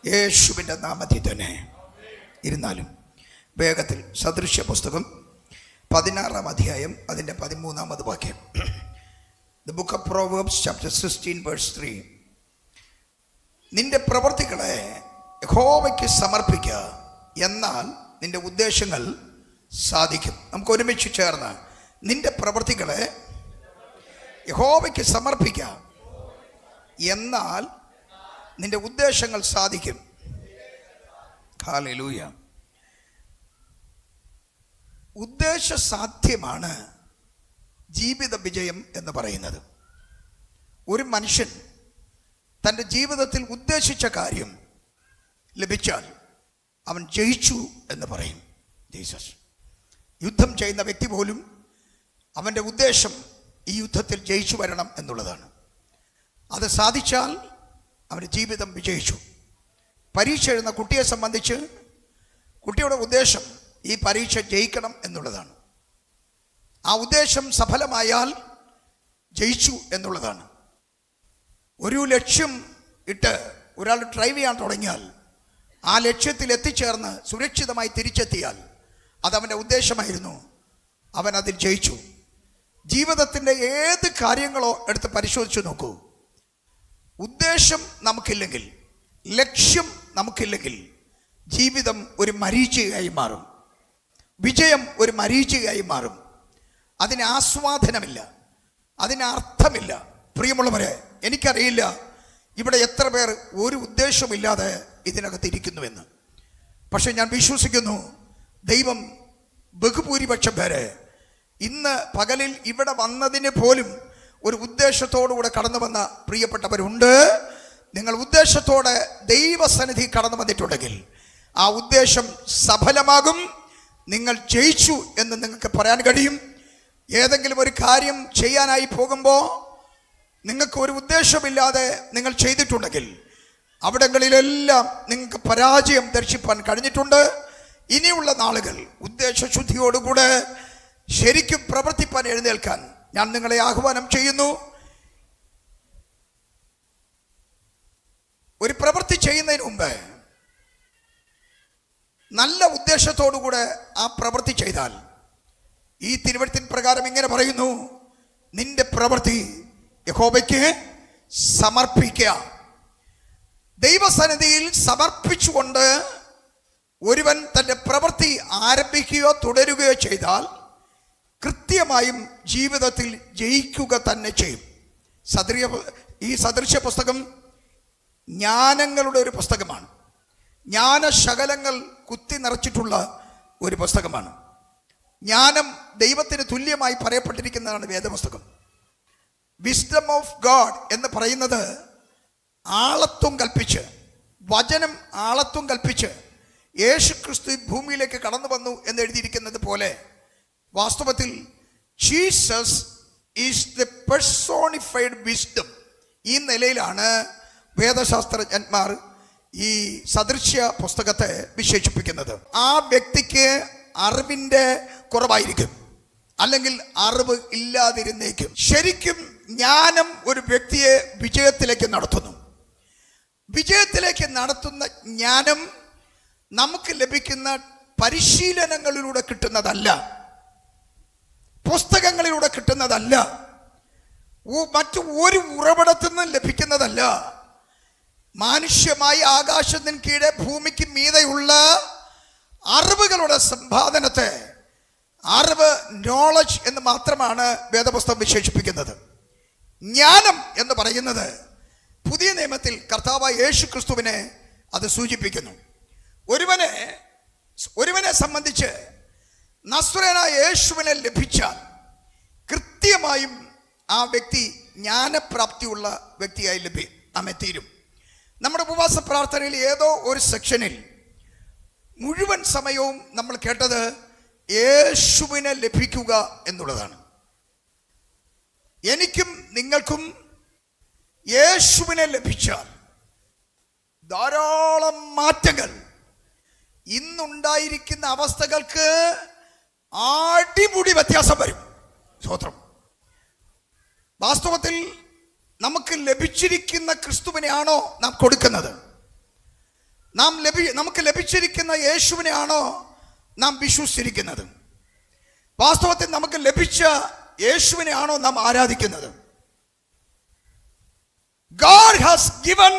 യേശുവിൻ്റെ നാമത്തിൽ തന്നെ. ഇരുന്നാലും വേഗത്തിൽ സദൃശ്യ പുസ്തകം 16-ാം അധ്യായം അതിൻ്റെ 13-ാമത് വാക്യം. The book of Proverbs chapter 16 verse 3. നിന്റെ പ്രവൃത്തികളെ യഹോവയ്ക്ക് സമർപ്പിക്കുക, എന്നാൽ നിന്റെ ഉദ്ദേശങ്ങൾ സാധിക്കും. നമുക്ക് ഒരുമിച്ച് ചേർന്ന് നിന്റെ പ്രവൃത്തികളെ യഹോവയ്ക്ക് സമർപ്പിക്കുക, എന്നാൽ നിന്റെ ഉദ്ദേശങ്ങൾ സാധിക്കും. ഹല്ലേലൂയ. ഉദ്ദേശസാധ്യമാണ് ജീവിത വിജയം എന്ന് പറയുന്നത്. ഒരു മനുഷ്യൻ തൻ്റെ ജീവിതത്തിൽ ഉദ്ദേശിച്ച കാര്യം ലഭിച്ചാൽ അവൻ ജയിച്ചു എന്ന് പറയും. ജീസസ് യുദ്ധം ചെയ്യുന്ന വ്യക്തി പോലും അവൻ്റെ ഉദ്ദേശം ഈ യുദ്ധത്തിൽ ജയിച്ചു വരണം എന്നുള്ളതാണ്. അത് സാധിച്ചാൽ അവൻ്റെ ജീവിതം വിജയിച്ചു. പരീക്ഷ എഴുതുന്ന കുട്ടിയെ സംബന്ധിച്ച് കുട്ടിയുടെ ഉദ്ദേശം ഈ പരീക്ഷ ജയിക്കണം എന്നുള്ളതാണ്. ആ ഉദ്ദേശം സഫലമായാൽ ജയിച്ചു എന്നുള്ളതാണ്. ഒരു ലക്ഷ്യം ഇട്ട് ഒരാൾ ഡ്രൈവ് ചെയ്യാൻ തുടങ്ങിയാൽ ആ ലക്ഷ്യത്തിൽ എത്തിച്ചേർന്ന് സുരക്ഷിതമായി തിരിച്ചെത്തിയാൽ അതവൻ്റെ ഉദ്ദേശമായിരുന്നു, അവൻ അതിൽ ജയിച്ചു. ജീവിതത്തിൻ്റെ ഏത് കാര്യങ്ങളോ എടുത്ത് പരിശോധിച്ച് നോക്കൂ. ഉദ്ദേശം നമുക്കില്ലെങ്കിൽ, ലക്ഷ്യം നമുക്കില്ലെങ്കിൽ ജീവിതം ഒരു മരീചികയായി മാറും. വിജയം ഒരു മരീചികയായി മാറും. അതിന് ആസ്വാദനമില്ല, അതിന് അർത്ഥമില്ല. പ്രിയമുള്ളവരെ, എനിക്കറിയില്ല ഇവിടെ എത്ര പേർ ഒരു ഉദ്ദേശമില്ലാതെ ഇതിനകത്തിരിക്കുന്നുവെന്ന്. പക്ഷെ ഞാൻ വിശ്വസിക്കുന്നു ദൈവം ബഹുഭൂരിപക്ഷം പേരെ ഇന്ന് പകലിൽ ഇവിടെ വന്നതിന് പോലും ഒരു ഉദ്ദേശത്തോടുകൂടെ കടന്നു വന്ന പ്രിയപ്പെട്ടവരുണ്ട്. നിങ്ങൾ ഉദ്ദേശത്തോടെ ദൈവസന്നിധി കടന്നു വന്നിട്ടുണ്ടെങ്കിൽ ആ ഉദ്ദേശം സഫലമാകും. നിങ്ങൾ ജയിച്ചു എന്ന് നിങ്ങൾക്ക് പറയാൻ കഴിയും. ഏതെങ്കിലും ഒരു കാര്യം ചെയ്യാനായി പോകുമ്പോൾ നിങ്ങൾക്ക് ഒരു ഉദ്ദേശമില്ലാതെ നിങ്ങൾ ചെയ്തിട്ടുണ്ടെങ്കിൽ അവിടങ്ങളിലെല്ലാം നിങ്ങൾക്ക് പരാജയം ദർശിപ്പാൻ കഴിഞ്ഞിട്ടുണ്ട്. ഇനിയുള്ള നാളുകൾ ഉദ്ദേശശുദ്ധിയോടുകൂടെ ശരിക്കും പ്രവർത്തിപ്പാൻ എഴുന്നേൽക്കാൻ ഞാൻ നിങ്ങളെ ആഹ്വാനം ചെയ്യുന്നു. ഒരു പ്രവൃത്തി ചെയ്യുന്നതിന് മുമ്പ് നല്ല ഉദ്ദേശത്തോടുകൂടെ ആ പ്രവൃത്തി ചെയ്താൽ ഈ തിരുവെഴുത്തിൻ പ്രകാരം ഇങ്ങനെ പറയുന്നു, നിന്റെ പ്രവൃത്തി യഹോവയ്ക്ക് സമർപ്പിക്കുക. ദൈവസന്നിധിയിൽ സമർപ്പിച്ചുകൊണ്ട് ഒരുവൻ തൻ്റെ പ്രവൃത്തി ആരംഭിക്കുകയോ തുടരുകയോ ചെയ്താൽ കൃത്യമായും ജീവിതത്തിൽ ജയിക്കുക തന്നെ ചെയ്യും. ഈ സദൃശ്യ പുസ്തകം ജ്ഞാനങ്ങളുടെ ഒരു പുസ്തകമാണ്. ജ്ഞാനശകലങ്ങൾ കുത്തി നിറച്ചിട്ടുള്ള ഒരു പുസ്തകമാണ്. ജ്ഞാനം ദൈവത്തിന് തുല്യമായി പറയപ്പെട്ടിരിക്കുന്നതാണ് വേദപുസ്തകം. വിസ്ഡം ഓഫ് ഗോഡ് എന്ന് പറയുന്നത് ആളത്വം കൽപ്പിച്ച്, വചനം ആളത്വം കൽപ്പിച്ച് യേശു ക്രിസ്തു ഭൂമിയിലേക്ക് കടന്നു വന്നു എന്ന് എഴുതിയിരിക്കുന്നത് പോലെ വാസ്തവത്തിൽ Jesus is the personified wisdom. ഈ നിലയിലാണ് വേദശാസ്ത്രജ്ഞന്മാർ ഈ സദൃശ്യ പുസ്തകത്തെ വിശേഷിപ്പിക്കുന്നത്. ആ വ്യക്തിക്ക് അറിവിൻ്റെ കുറവായിരിക്കും, അല്ലെങ്കിൽ അറിവ് ഇല്ലാതിരുന്നേക്കും. ശരിക്കും ജ്ഞാനം ഒരു വ്യക്തിയെ വിജയത്തിലേക്ക് നടത്തുന്നു. വിജയത്തിലേക്ക് നടത്തുന്ന ജ്ഞാനം നമുക്ക് ലഭിക്കുന്ന പരിശീലനങ്ങളിലൂടെ കിട്ടുന്നതല്ല, പുസ്തകങ്ങളിലൂടെ കിട്ടുന്നതല്ല, മറ്റു ഒരു ഉറവിടത്തിൽ നിന്നും ലഭിക്കുന്നതല്ല. മാനുഷ്യമായി ആകാശത്തിന് കീഴെ ഭൂമിക്ക് മീതെയുള്ള അറിവുകളുടെ സമ്പാദനത്തെ അറിവ്, നോളജ് എന്ന് മാത്രമാണ് വേദപുസ്തകം വിശേഷിപ്പിക്കുന്നത്. ജ്ഞാനം എന്ന് പറയുന്നത് പുതിയ നിയമത്തിൽ കർത്താവായ യേശു ക്രിസ്തുവിനെ അത് സൂചിപ്പിക്കുന്നു. ഒരുവനെ സംബന്ധിച്ച് നസ്രയനായ യേശുവിനെ ലഭിച്ചാൽ കൃത്യമായും ആ വ്യക്തി ജ്ഞാനപ്രാപ്തിയുള്ള വ്യക്തിയായി തീരും. നമ്മുടെ ഉപവാസ പ്രാർത്ഥനയിൽ ഏതോ ഒരു സെക്ഷനിൽ മുഴുവൻ സമയവും നമ്മൾ കേട്ടത് യേശുവിനെ ലഭിക്കുക എന്നുള്ളതാണ്. എനിക്കും നിങ്ങൾക്കും യേശുവിനെ ലഭിച്ചാൽ ധാരാളം മാറ്റങ്ങൾ, ഇന്നുണ്ടായിരിക്കുന്ന അവസ്ഥകൾക്ക് അടിമുടി വ്യത്യാസം വരും. സ്തോത്രം. വാസ്തവത്തിൽ നമുക്ക് ലഭിച്ചിരിക്കുന്ന ക്രിസ്തുവിനെയാണോ നാം കൊടുക്കുന്നത്? നമുക്ക് ലഭിച്ചിരിക്കുന്ന യേശുവിനെയാണോ നാം വിശ്വസിച്ചിരിക്കുന്നത്? വാസ്തവത്തിൽ നമുക്ക് ലഭിച്ച യേശുവിനെയാണോ നാം ആരാധിക്കുന്നത്? God has given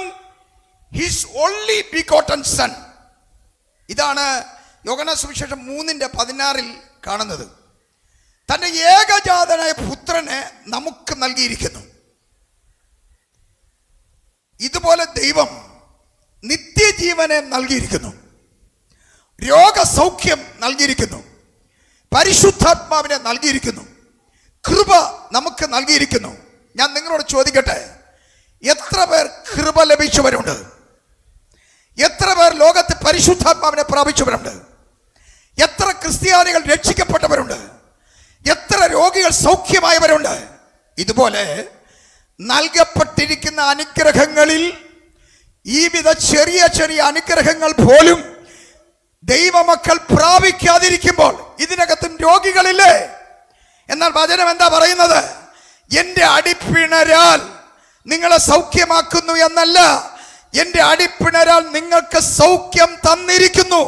his only begotten son. ഇതാണ് യോഹന്നാൻ സുവിശേഷം 3:16 കാണുന്നത്. തന്റെ ഏകജാതനായ പുത്രനെ നമുക്ക് നൽകിയിരിക്കുന്നു. ഇതുപോലെ ദൈവം നിത്യജീവനെ നൽകിയിരിക്കുന്നു, രോഗസൗഖ്യം നൽകിയിരിക്കുന്നു, പരിശുദ്ധാത്മാവിനെ നൽകിയിരിക്കുന്നു, കൃപ നമുക്ക് നൽകിയിരിക്കുന്നു. ഞാൻ നിങ്ങളോട് ചോദിക്കട്ടെ, എത്ര പേർ കൃപ ലഭിച്ചവരുണ്ട്? എത്ര പേർ ലോകത്ത് പരിശുദ്ധാത്മാവിനെ പ്രാപിച്ചവരുണ്ട്? എത്ര ക്രിസ്ത്യാനികൾ രക്ഷിക്കപ്പെട്ടവരുണ്ട്? എത്ര രോഗികൾ സൗഖ്യമായവരുണ്ട്? ഇതുപോലെ നൽകപ്പെട്ടിരിക്കുന്ന അനുഗ്രഹങ്ങളിൽ ഈ വിധ ചെറിയ ചെറിയ അനുഗ്രഹങ്ങൾ പോലും ദൈവമക്കൾ പ്രാപിക്കാതിരിക്കുമ്പോൾ ഇതിനകത്തും രോഗികളില്ലേ? എന്നാൽ വചനം എന്താ പറയുന്നത്? എൻ്റെ അടിപ്പിണരാൽ നിങ്ങളെ സൗഖ്യമാക്കുന്നു എന്നല്ല, എൻ്റെ അടിപ്പിണരാൽ നിങ്ങൾക്ക് സൗഖ്യം തന്നിരിക്കുന്നു,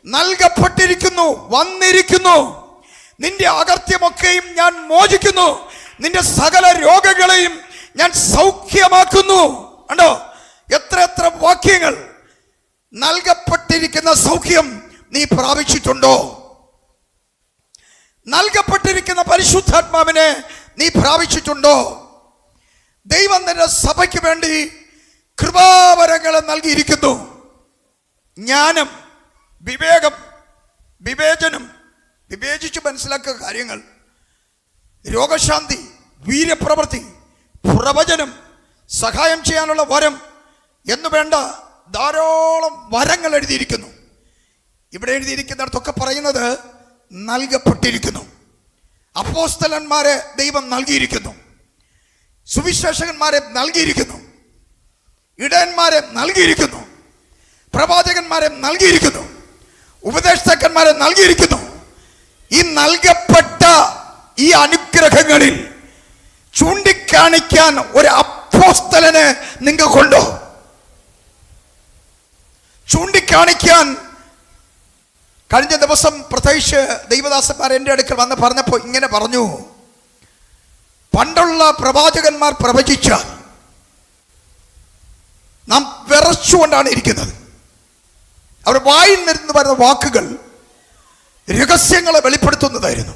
നൽകപ്പെട്ടിരിക്കുന്നു, വന്നിരിക്കുന്നു. നിന്റെ അകർത്യമൊക്കെയും ഞാൻ മോചിക്കുന്നു, നിന്റെ സകല രോഗങ്ങളെയും ഞാൻ സൗഖ്യമാക്കുന്നു. കണ്ടോ എത്ര എത്ര വാക്യങ്ങൾ! നൽകപ്പെട്ടിരിക്കുന്ന സൗഖ്യം നീ പ്രാപിച്ചിട്ടുണ്ടോ? നൽകപ്പെട്ടിരിക്കുന്ന പരിശുദ്ധാത്മാവിനെ നീ പ്രാപിച്ചിട്ടുണ്ടോ? ദൈവം തന്റെ സഭയ്ക്ക് വേണ്ടി കൃപാവരങ്ങളെ നൽകിയിരിക്കുന്നു. ജ്ഞാനം, വിവേകം, വിവേചനം, വിവേചിച്ച് മനസ്സിലാക്കുക കാര്യങ്ങൾ, രോഗശാന്തി, വീര്യപ്രവൃത്തി, പ്രവചനം, സഹായം ചെയ്യാനുള്ള വരം എന്നു വേണ്ട ധാരാളം വരങ്ങൾ എഴുതിയിരിക്കുന്നു. ഇവിടെ എഴുതിയിരിക്കുന്നിടത്തൊക്കെ പറയുന്നത് നൽകപ്പെട്ടിരിക്കുന്നു. അപ്പോസ്തലന്മാരെ ദൈവം നൽകിയിരിക്കുന്നു, സുവിശേഷകന്മാരെ നൽകിയിരിക്കുന്നു, ഇടയന്മാരെ നൽകിയിരിക്കുന്നു, പ്രവാചകന്മാരെ നൽകിയിരിക്കുന്നു, ഉപദേഷ്ടാക്കന്മാരെ നൽകിയിരിക്കുന്നു. ഈ നൽകപ്പെട്ട ഈ അനുഗ്രഹങ്ങളിൽ ചൂണ്ടിക്കാണിക്കാൻ ഒരു അപ്പോസ്തലനെ നിങ്ങൾക്കുണ്ടോ? ചൂണ്ടിക്കാണിക്കാൻ കഴിഞ്ഞ ദിവസം പ്രത്യേകിച്ച് ദൈവദാസന്മാർ എൻ്റെ അടുക്കൽ വന്ന് പറഞ്ഞപ്പോൾ ഇങ്ങനെ പറഞ്ഞു, പണ്ടുള്ള പ്രവാചകന്മാർ പ്രവചിച്ചാൽ നാം വിറച്ചുകൊണ്ടാണ് ഇരിക്കുന്നത്. അവർ വായിൽ നിന്ന് വരുന്ന വാക്കുകൾ രഹസ്യങ്ങളെ വെളിപ്പെടുത്തുന്നതായിരുന്നു,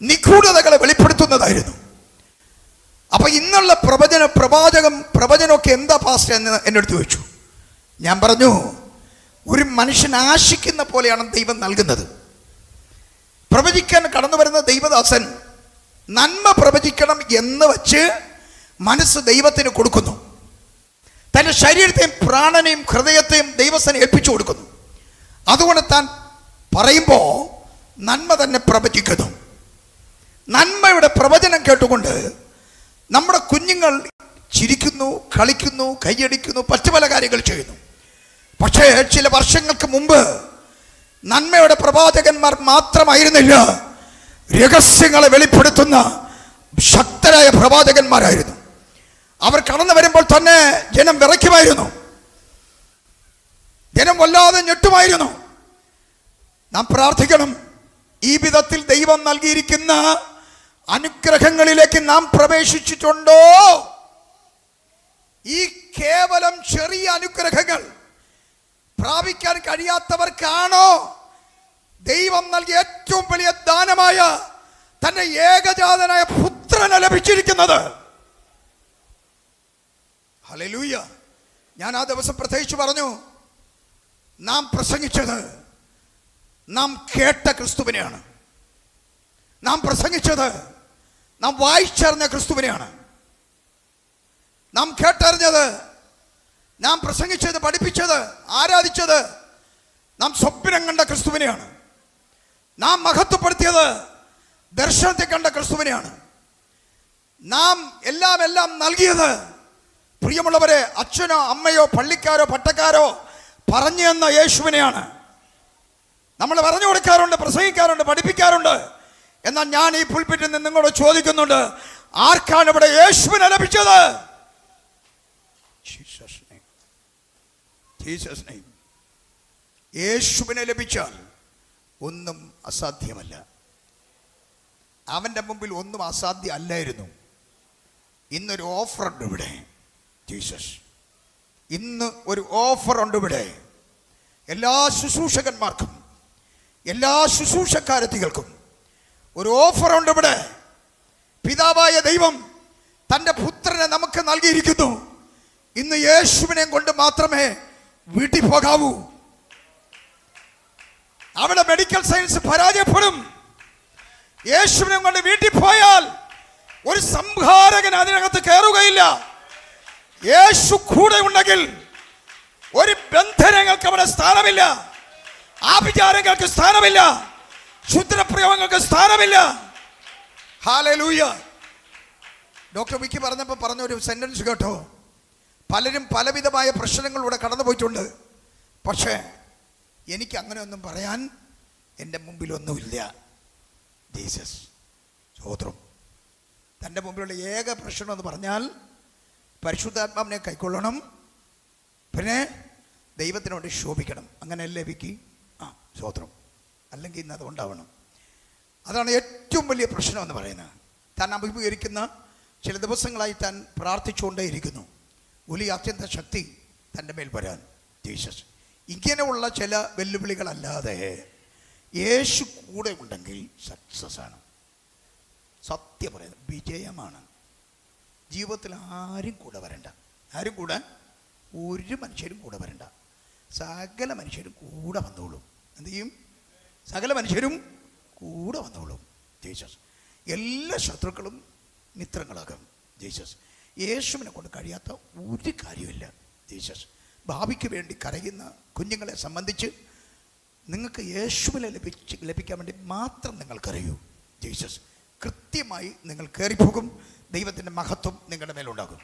നിഗൂഢതകളെ വെളിപ്പെടുത്തുന്നതായിരുന്നു. അപ്പൊ ഇന്നുള്ള പ്രവചനമൊക്കെ എന്താ പാസ്റ്റർ എന്ന് എൻ്റെ അടുത്ത് ചോദിച്ചു. ഞാൻ പറഞ്ഞു, ഒരു മനുഷ്യൻ ആശിക്കുന്ന പോലെയാണ് ദൈവം നൽകുന്നത്. പ്രവചിക്കാൻ കടന്നു വരുന്ന ദൈവദാസൻ നന്മ പ്രവചിക്കണം എന്ന് വച്ച് മനസ്സ് ദൈവത്തിന് കൊടുക്കുന്നു. തൻ്റെ ശരീരത്തെയും പ്രാണനെയും ഹൃദയത്തെയും ദൈവത്തിന് ഏൽപ്പിച്ചു കൊടുക്കുന്നു. അതുകൊണ്ട് താൻ പറയുമ്പോൾ നന്മ തന്നെ പ്രവചിക്കുന്നു. നന്മയുടെ പ്രവചനം കേട്ടുകൊണ്ട് നമ്മുടെ കുഞ്ഞുങ്ങൾ ചിരിക്കുന്നു, കളിക്കുന്നു, കൈയടിക്കുന്നു, മറ്റു പല കാര്യങ്ങൾ ചെയ്യുന്നു. പക്ഷേ ചില വർഷങ്ങൾക്ക് മുമ്പ് നന്മയുടെ പ്രവാചകന്മാർ മാത്രമായിരുന്നില്ല, രഹസ്യങ്ങളെ വെളിപ്പെടുത്തുന്ന ശക്തരായ പ്രവാചകന്മാരായിരുന്നു. അവർ കടന്നു വരുമ്പോൾ തന്നെ ജനം വിറയ്ക്കുമായിരുന്നു, ജനം വല്ലാതെ ഞെട്ടുമായിരുന്നു. നാം പ്രാർത്ഥിക്കണം, ഈ വിധത്തിൽ ദൈവം നൽകിയിരിക്കുന്ന അനുഗ്രഹങ്ങളിലേക്ക് നാം പ്രവേശിച്ചിട്ടുണ്ടോ? ഈ കേവലം ചെറിയ അനുഗ്രഹങ്ങൾ പ്രാപിക്കാൻ കഴിയാത്തവർക്കാണോ ദൈവം നൽകിയ ഏറ്റവും വലിയ ദാനമായ തന്റെ ഏകജാതനായ പുത്രനെ ലഭിച്ചിരിക്കുന്നത്? ഹല്ലേലൂയ! ഞാൻ ആ ദിവസം പ്രത്യേകിച്ച് പറഞ്ഞു, നാം പ്രസംഗിച്ചത് നാം കേട്ട ക്രിസ്തുവിനെയാണ്. നാം പ്രസംഗിച്ചത് നാം വായിച്ചറിഞ്ഞ ക്രിസ്തുവിനെയാണ്. നാം കേട്ടറിഞ്ഞത്, നാം പ്രസംഗിച്ചത്, പഠിപ്പിച്ചത്, ആരാധിച്ചത് നാം സ്വപ്നം കണ്ട ക്രിസ്തുവിനെയാണ്. നാം മഹത്വപ്പെടുത്തിയത് ദർശനത്തെ കണ്ട ക്രിസ്തുവിനെയാണ്. നാം എല്ലാം നൽകിയത്, പ്രിയമുള്ളവരെ, അച്ഛനോ അമ്മയോ പള്ളിക്കാരോ പട്ടക്കാരോ പറഞ്ഞു തന്ന യേശുവിനെയാണ്. നമ്മൾ പറഞ്ഞു കൊടുക്കാറുണ്ട്, പ്രസംഗിക്കാറുണ്ട്, പഠിപ്പിക്കാറുണ്ട്. എന്നാൽ ഞാൻ ഈ പുൽപിറ്റിൽ നിന്ന് നിങ്ങളോട് ചോദിക്കുന്നുണ്ട്, ആർക്കാണ് ഇവിടെ യേശുവിനെ ലഭിച്ചത്? Jesus name. യേശുവിനെ ലഭിച്ചാൽ ഒന്നും അസാധ്യമല്ല. അവൻ്റെ മുമ്പിൽ ഒന്നും അസാധ്യം അല്ലായിരുന്നു. ഇന്നൊരു ഓഫറുണ്ട് ഇവിടെ. ജീസസ്, ഇന്ന് ഒരു ഓഫറുണ്ട് ഇവിടെ. എല്ലാ ശുശ്രൂഷകന്മാർക്കും, എല്ലാ ശുശ്രൂഷക്കാരത്തികൾക്കും ഒരു ഓഫറുണ്ട് ഇവിടെ. പിതാവായ ദൈവം തൻ്റെ പുത്രനെ നമുക്ക് നൽകിയിരിക്കുന്നു. ഇന്ന് യേശുവിനെ കൊണ്ട് മാത്രമേ വീട്ടിൽ പോകാവൂ. അവിടെ മെഡിക്കൽ സയൻസ് പരാജയപ്പെടും. യേശുവിനെ കൊണ്ട് വീട്ടിൽ പോയാൽ ഒരു സംഹാരകൻ അതിനകത്ത് കയറുകയില്ല. യേശു കൂടെ ഉണ്ടെങ്കിൽ ഒരു ബന്ധനങ്ങൾക്ക് അവിടെ സ്ഥാനമില്ല, ആഭിചാരങ്ങൾക്ക് സ്ഥാനമില്ല, ക്ഷുദ്രപ്രയോഗങ്ങൾക്ക് സ്ഥാനമില്ല. ഹല്ലേലൂയ. ഡോക്ടർ വിക്കി പറഞ്ഞപ്പോൾ പറഞ്ഞൊരു സെന്റൻസ് കേട്ടോ. പലരും പലവിധമായ പ്രശ്നങ്ങളിലൂടെ കടന്നു പോയിട്ടുണ്ട്. പക്ഷേ എനിക്ക് അങ്ങനെ ഒന്നും പറയാൻ എൻ്റെ മുമ്പിലൊന്നുമില്ല. ജീസസ് സ്തോത്രം. തൻ്റെ മുമ്പിലുള്ള ഏക പ്രശ്നം എന്ന് പറഞ്ഞാൽ പരിശുദ്ധാത്മാവിനെ കൈക്കൊള്ളണം, പിന്നെ ദൈവത്തിനോട് ശോഭിക്കണം. അങ്ങനെയല്ലേ വിക്കി? സ്തോത്രം. അല്ലെങ്കിൽ ഇന്ന് അതുകൊണ്ടാവണം. അതാണ് ഏറ്റവും വലിയ പ്രശ്നം എന്ന് പറയുന്നത്. താൻ അഭിമുഖീകരിക്കുന്ന ചില ദിവസങ്ങളായി താൻ പ്രാർത്ഥിച്ചുകൊണ്ടേയിരിക്കുന്നു. വലിയ അത്യന്ത ശക്തി തൻ്റെ മേൽ വരാൻ. ജീസസ്, ഇങ്ങനെയുള്ള ചില വെല്ലുവിളികളല്ലാതെ യേശു കൂടെ ഉണ്ടെങ്കിൽ സക്സസ് ആണ്. സത്യം പറയുന്നത് വിജയമാണ്. ജീവിതത്തിൽ ആരും കൂടെ വരണ്ട. ആരും കൂടെ, ഒരു മനുഷ്യരും കൂടെ വരണ്ട. സകല മനുഷ്യരും കൂടെ വന്നോളും. എന്തു ചെയ്യും? സകല മനുഷ്യരും കൂടെ വന്നോളും. ജീസസ്, എല്ലാ ശത്രുക്കളും മിത്രങ്ങളാകും. ജീസസ്, യേശുവിനെ കൊണ്ട് കഴിയാത്ത ഒരു കാര്യമില്ല. ജീസസ്, ഭാവിക്ക് വേണ്ടി കരയുന്ന കുഞ്ഞുങ്ങളെ സംബന്ധിച്ച് നിങ്ങൾക്ക് യേശുവിനെ ലഭിക്കാൻ വേണ്ടി മാത്രം നിങ്ങൾക്കറിയൂ. ജീസസ്, കൃത്യമായി നിങ്ങൾ കയറിപ്പോകും. ദൈവത്തിൻ്റെ മഹത്വം നിങ്ങളുടെ മേലുണ്ടാകും.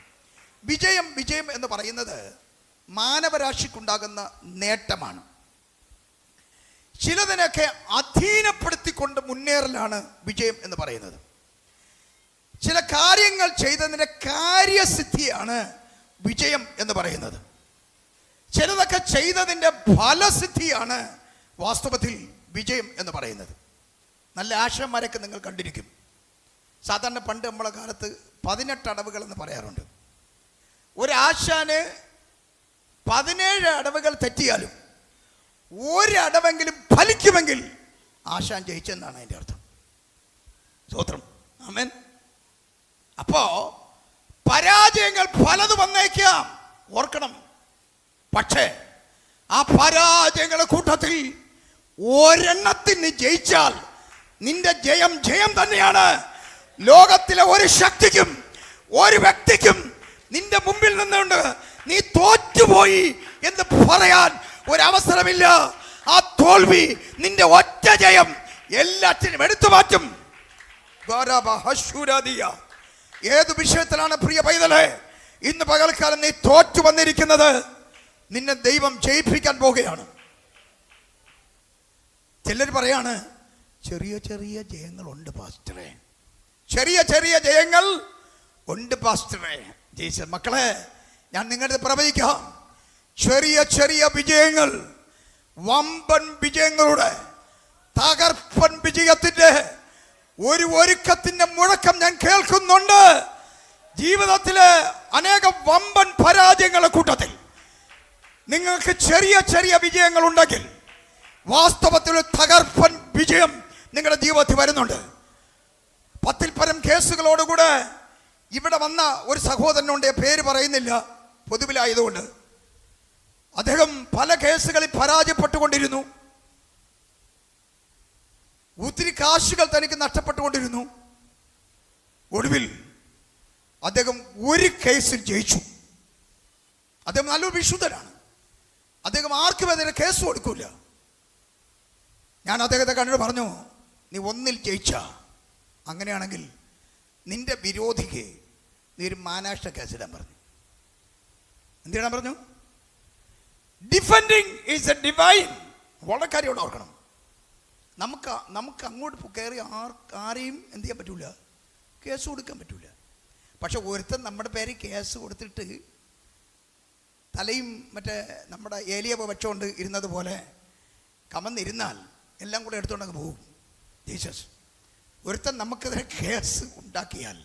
വിജയം എന്ന് പറയുന്നത് മാനവരാശിക്കുണ്ടാകുന്ന നേട്ടമാണ്. ചിലതിനൊക്കെ അധീനപ്പെടുത്തിക്കൊണ്ട് മുന്നേറലാണ് വിജയം എന്ന് പറയുന്നത്. ചില കാര്യങ്ങൾ ചെയ്തതിൻ്റെ കാര്യസിദ്ധിയാണ് വിജയം എന്ന് പറയുന്നത്. ചിലതൊക്കെ ചെയ്തതിൻ്റെ ഫലസിദ്ധിയാണ് വാസ്തവത്തിൽ വിജയം എന്ന് പറയുന്നത്. നല്ല ആശാന്മാരൊക്കെ നിങ്ങൾ കണ്ടിരിക്കും. സാധാരണ പണ്ട് നമ്മളെ കാലത്ത് 18 അടവുകൾ എന്ന് പറയാറുണ്ട്. ഒരാശാന് 17 അടവുകൾ തെറ്റിയാലും ഒരടവെങ്കിലും ഫലിക്കുമെങ്കിൽ ആശാൻ ജയിച്ചെന്നാണ് അതിൻ്റെ അർത്ഥം. സ്തോത്രം. ആമേൻ. അപ്പോ പരാജയങ്ങൾ പലത് വന്നേക്കാം, ഓർക്കണം. പക്ഷേ ആ പരാജയങ്ങളുടെ കൂട്ടത്തിൽ ഒരെണ്ണത്തിന് ജയിച്ചാൽ നിന്റെ ജയം തന്നെയാണ്. ലോകത്തിലെ ഒരു ശക്തിക്കും ഒരു വ്യക്തിക്കും നിന്റെ മുമ്പിൽ നിന്നുകൊണ്ട് നീ തോറ്റുപോയി എന്ന് പറയാൻ ഒരവസരമില്ല. ആ തോൽവി നിന്റെ ഒറ്റ ജയം എല്ലാറ്റിനും എടുത്തു മാറ്റും. ഏത് വിഷയത്തിലാണ് പ്രിയ പൈതലേ ഇന്ന് പകൽക്കാലം നീ തോറ്റു വന്നിരിക്കുന്നത്? നിന്നെ ദൈവം ജയിപ്പിക്കാൻ പോകുകയാണ്. ചിലർ പറയാണ് ചെറിയ ചെറിയ ജയങ്ങളുണ്ട് പാസ്റ്ററെ, ചെറിയ ചെറിയ ജയങ്ങൾ ഉണ്ട് പാസ്റ്ററെ. ജീസസ് മക്കളെ, ഞാൻ നിങ്ങളുടെ പ്രവചിക്കാം. ചെറിയ ചെറിയ വിജയങ്ങൾ വമ്പൻ വിജയങ്ങളുടെ തകർപ്പൻ വിജയത്തിന്റെ ഒരു ഒരുക്കത്തിന്റെ മുഴക്കം ഞാൻ കേൾക്കുന്നുണ്ട്. ജീവിതത്തിലെ അനേക വമ്പൻ പരാജയങ്ങളുടെ കൂട്ടത്തിൽ നിങ്ങൾക്ക് ചെറിയ ചെറിയ വിജയങ്ങൾ ഉണ്ടെങ്കിൽ വാസ്തവത്തിൽ തകർപ്പൻ വിജയം നിങ്ങളുടെ ജീവിതത്തിൽ വരുന്നുണ്ട്. 10-ൽ പരം കേസുകളോടുകൂടെ ഇവിടെ വന്ന ഒരു സഹോദരനുണ്ട്, പേര് പറയുന്നില്ല പൊതുവിലായതുകൊണ്ട്. അദ്ദേഹം പല കേസുകളിൽ പരാജയപ്പെട്ടുകൊണ്ടിരുന്നു. ഒത്തിരി കാശുകൾ തനിക്ക് നഷ്ടപ്പെട്ടുകൊണ്ടിരുന്നു. ഒടുവിൽ അദ്ദേഹം ഒരു കേസിൽ ജയിച്ചു. അദ്ദേഹം നല്ലൊരു വിശുദ്ധനാണ്. അദ്ദേഹം ആർക്കും എതിരെ കേസ് കൊടുക്കൂല. ഞാൻ അദ്ദേഹത്തെ കണ്ടിട്ട് പറഞ്ഞു, നീ ഒന്നിൽ ജയിച്ച, അങ്ങനെയാണെങ്കിൽ നിന്റെ വിരോധിക്ക് നീ ഒരു മാനാഷ്ട കേസിടാൻ പറഞ്ഞു. എന്തിനാ പറഞ്ഞു? Defending is A divine. വളരെ കാര്യത്തോടെ ഓർക്കണം. നമുക്ക് അങ്ങോട്ട് കയറി ആരെയും എന്ത് ചെയ്യാൻ പറ്റൂല, കേസ് കൊടുക്കാൻ പറ്റൂല. പക്ഷെ ഒരുത്തൻ നമ്മുടെ പേര് കേസ് കൊടുത്തിട്ട് തലയും മറ്റേ നമ്മുടെ ഏലിയവ വെച്ചുകൊണ്ട് ഇരുന്നത് പോലെ കമന്നിരുന്നാൽ എല്ലാം കൂടെ എടുത്തുകൊണ്ടങ്ങ് പോകും. ജീസസ് ഒരുത്തൻ നമുക്കെതിരെ കേസ് ഉണ്ടാക്കിയാൽ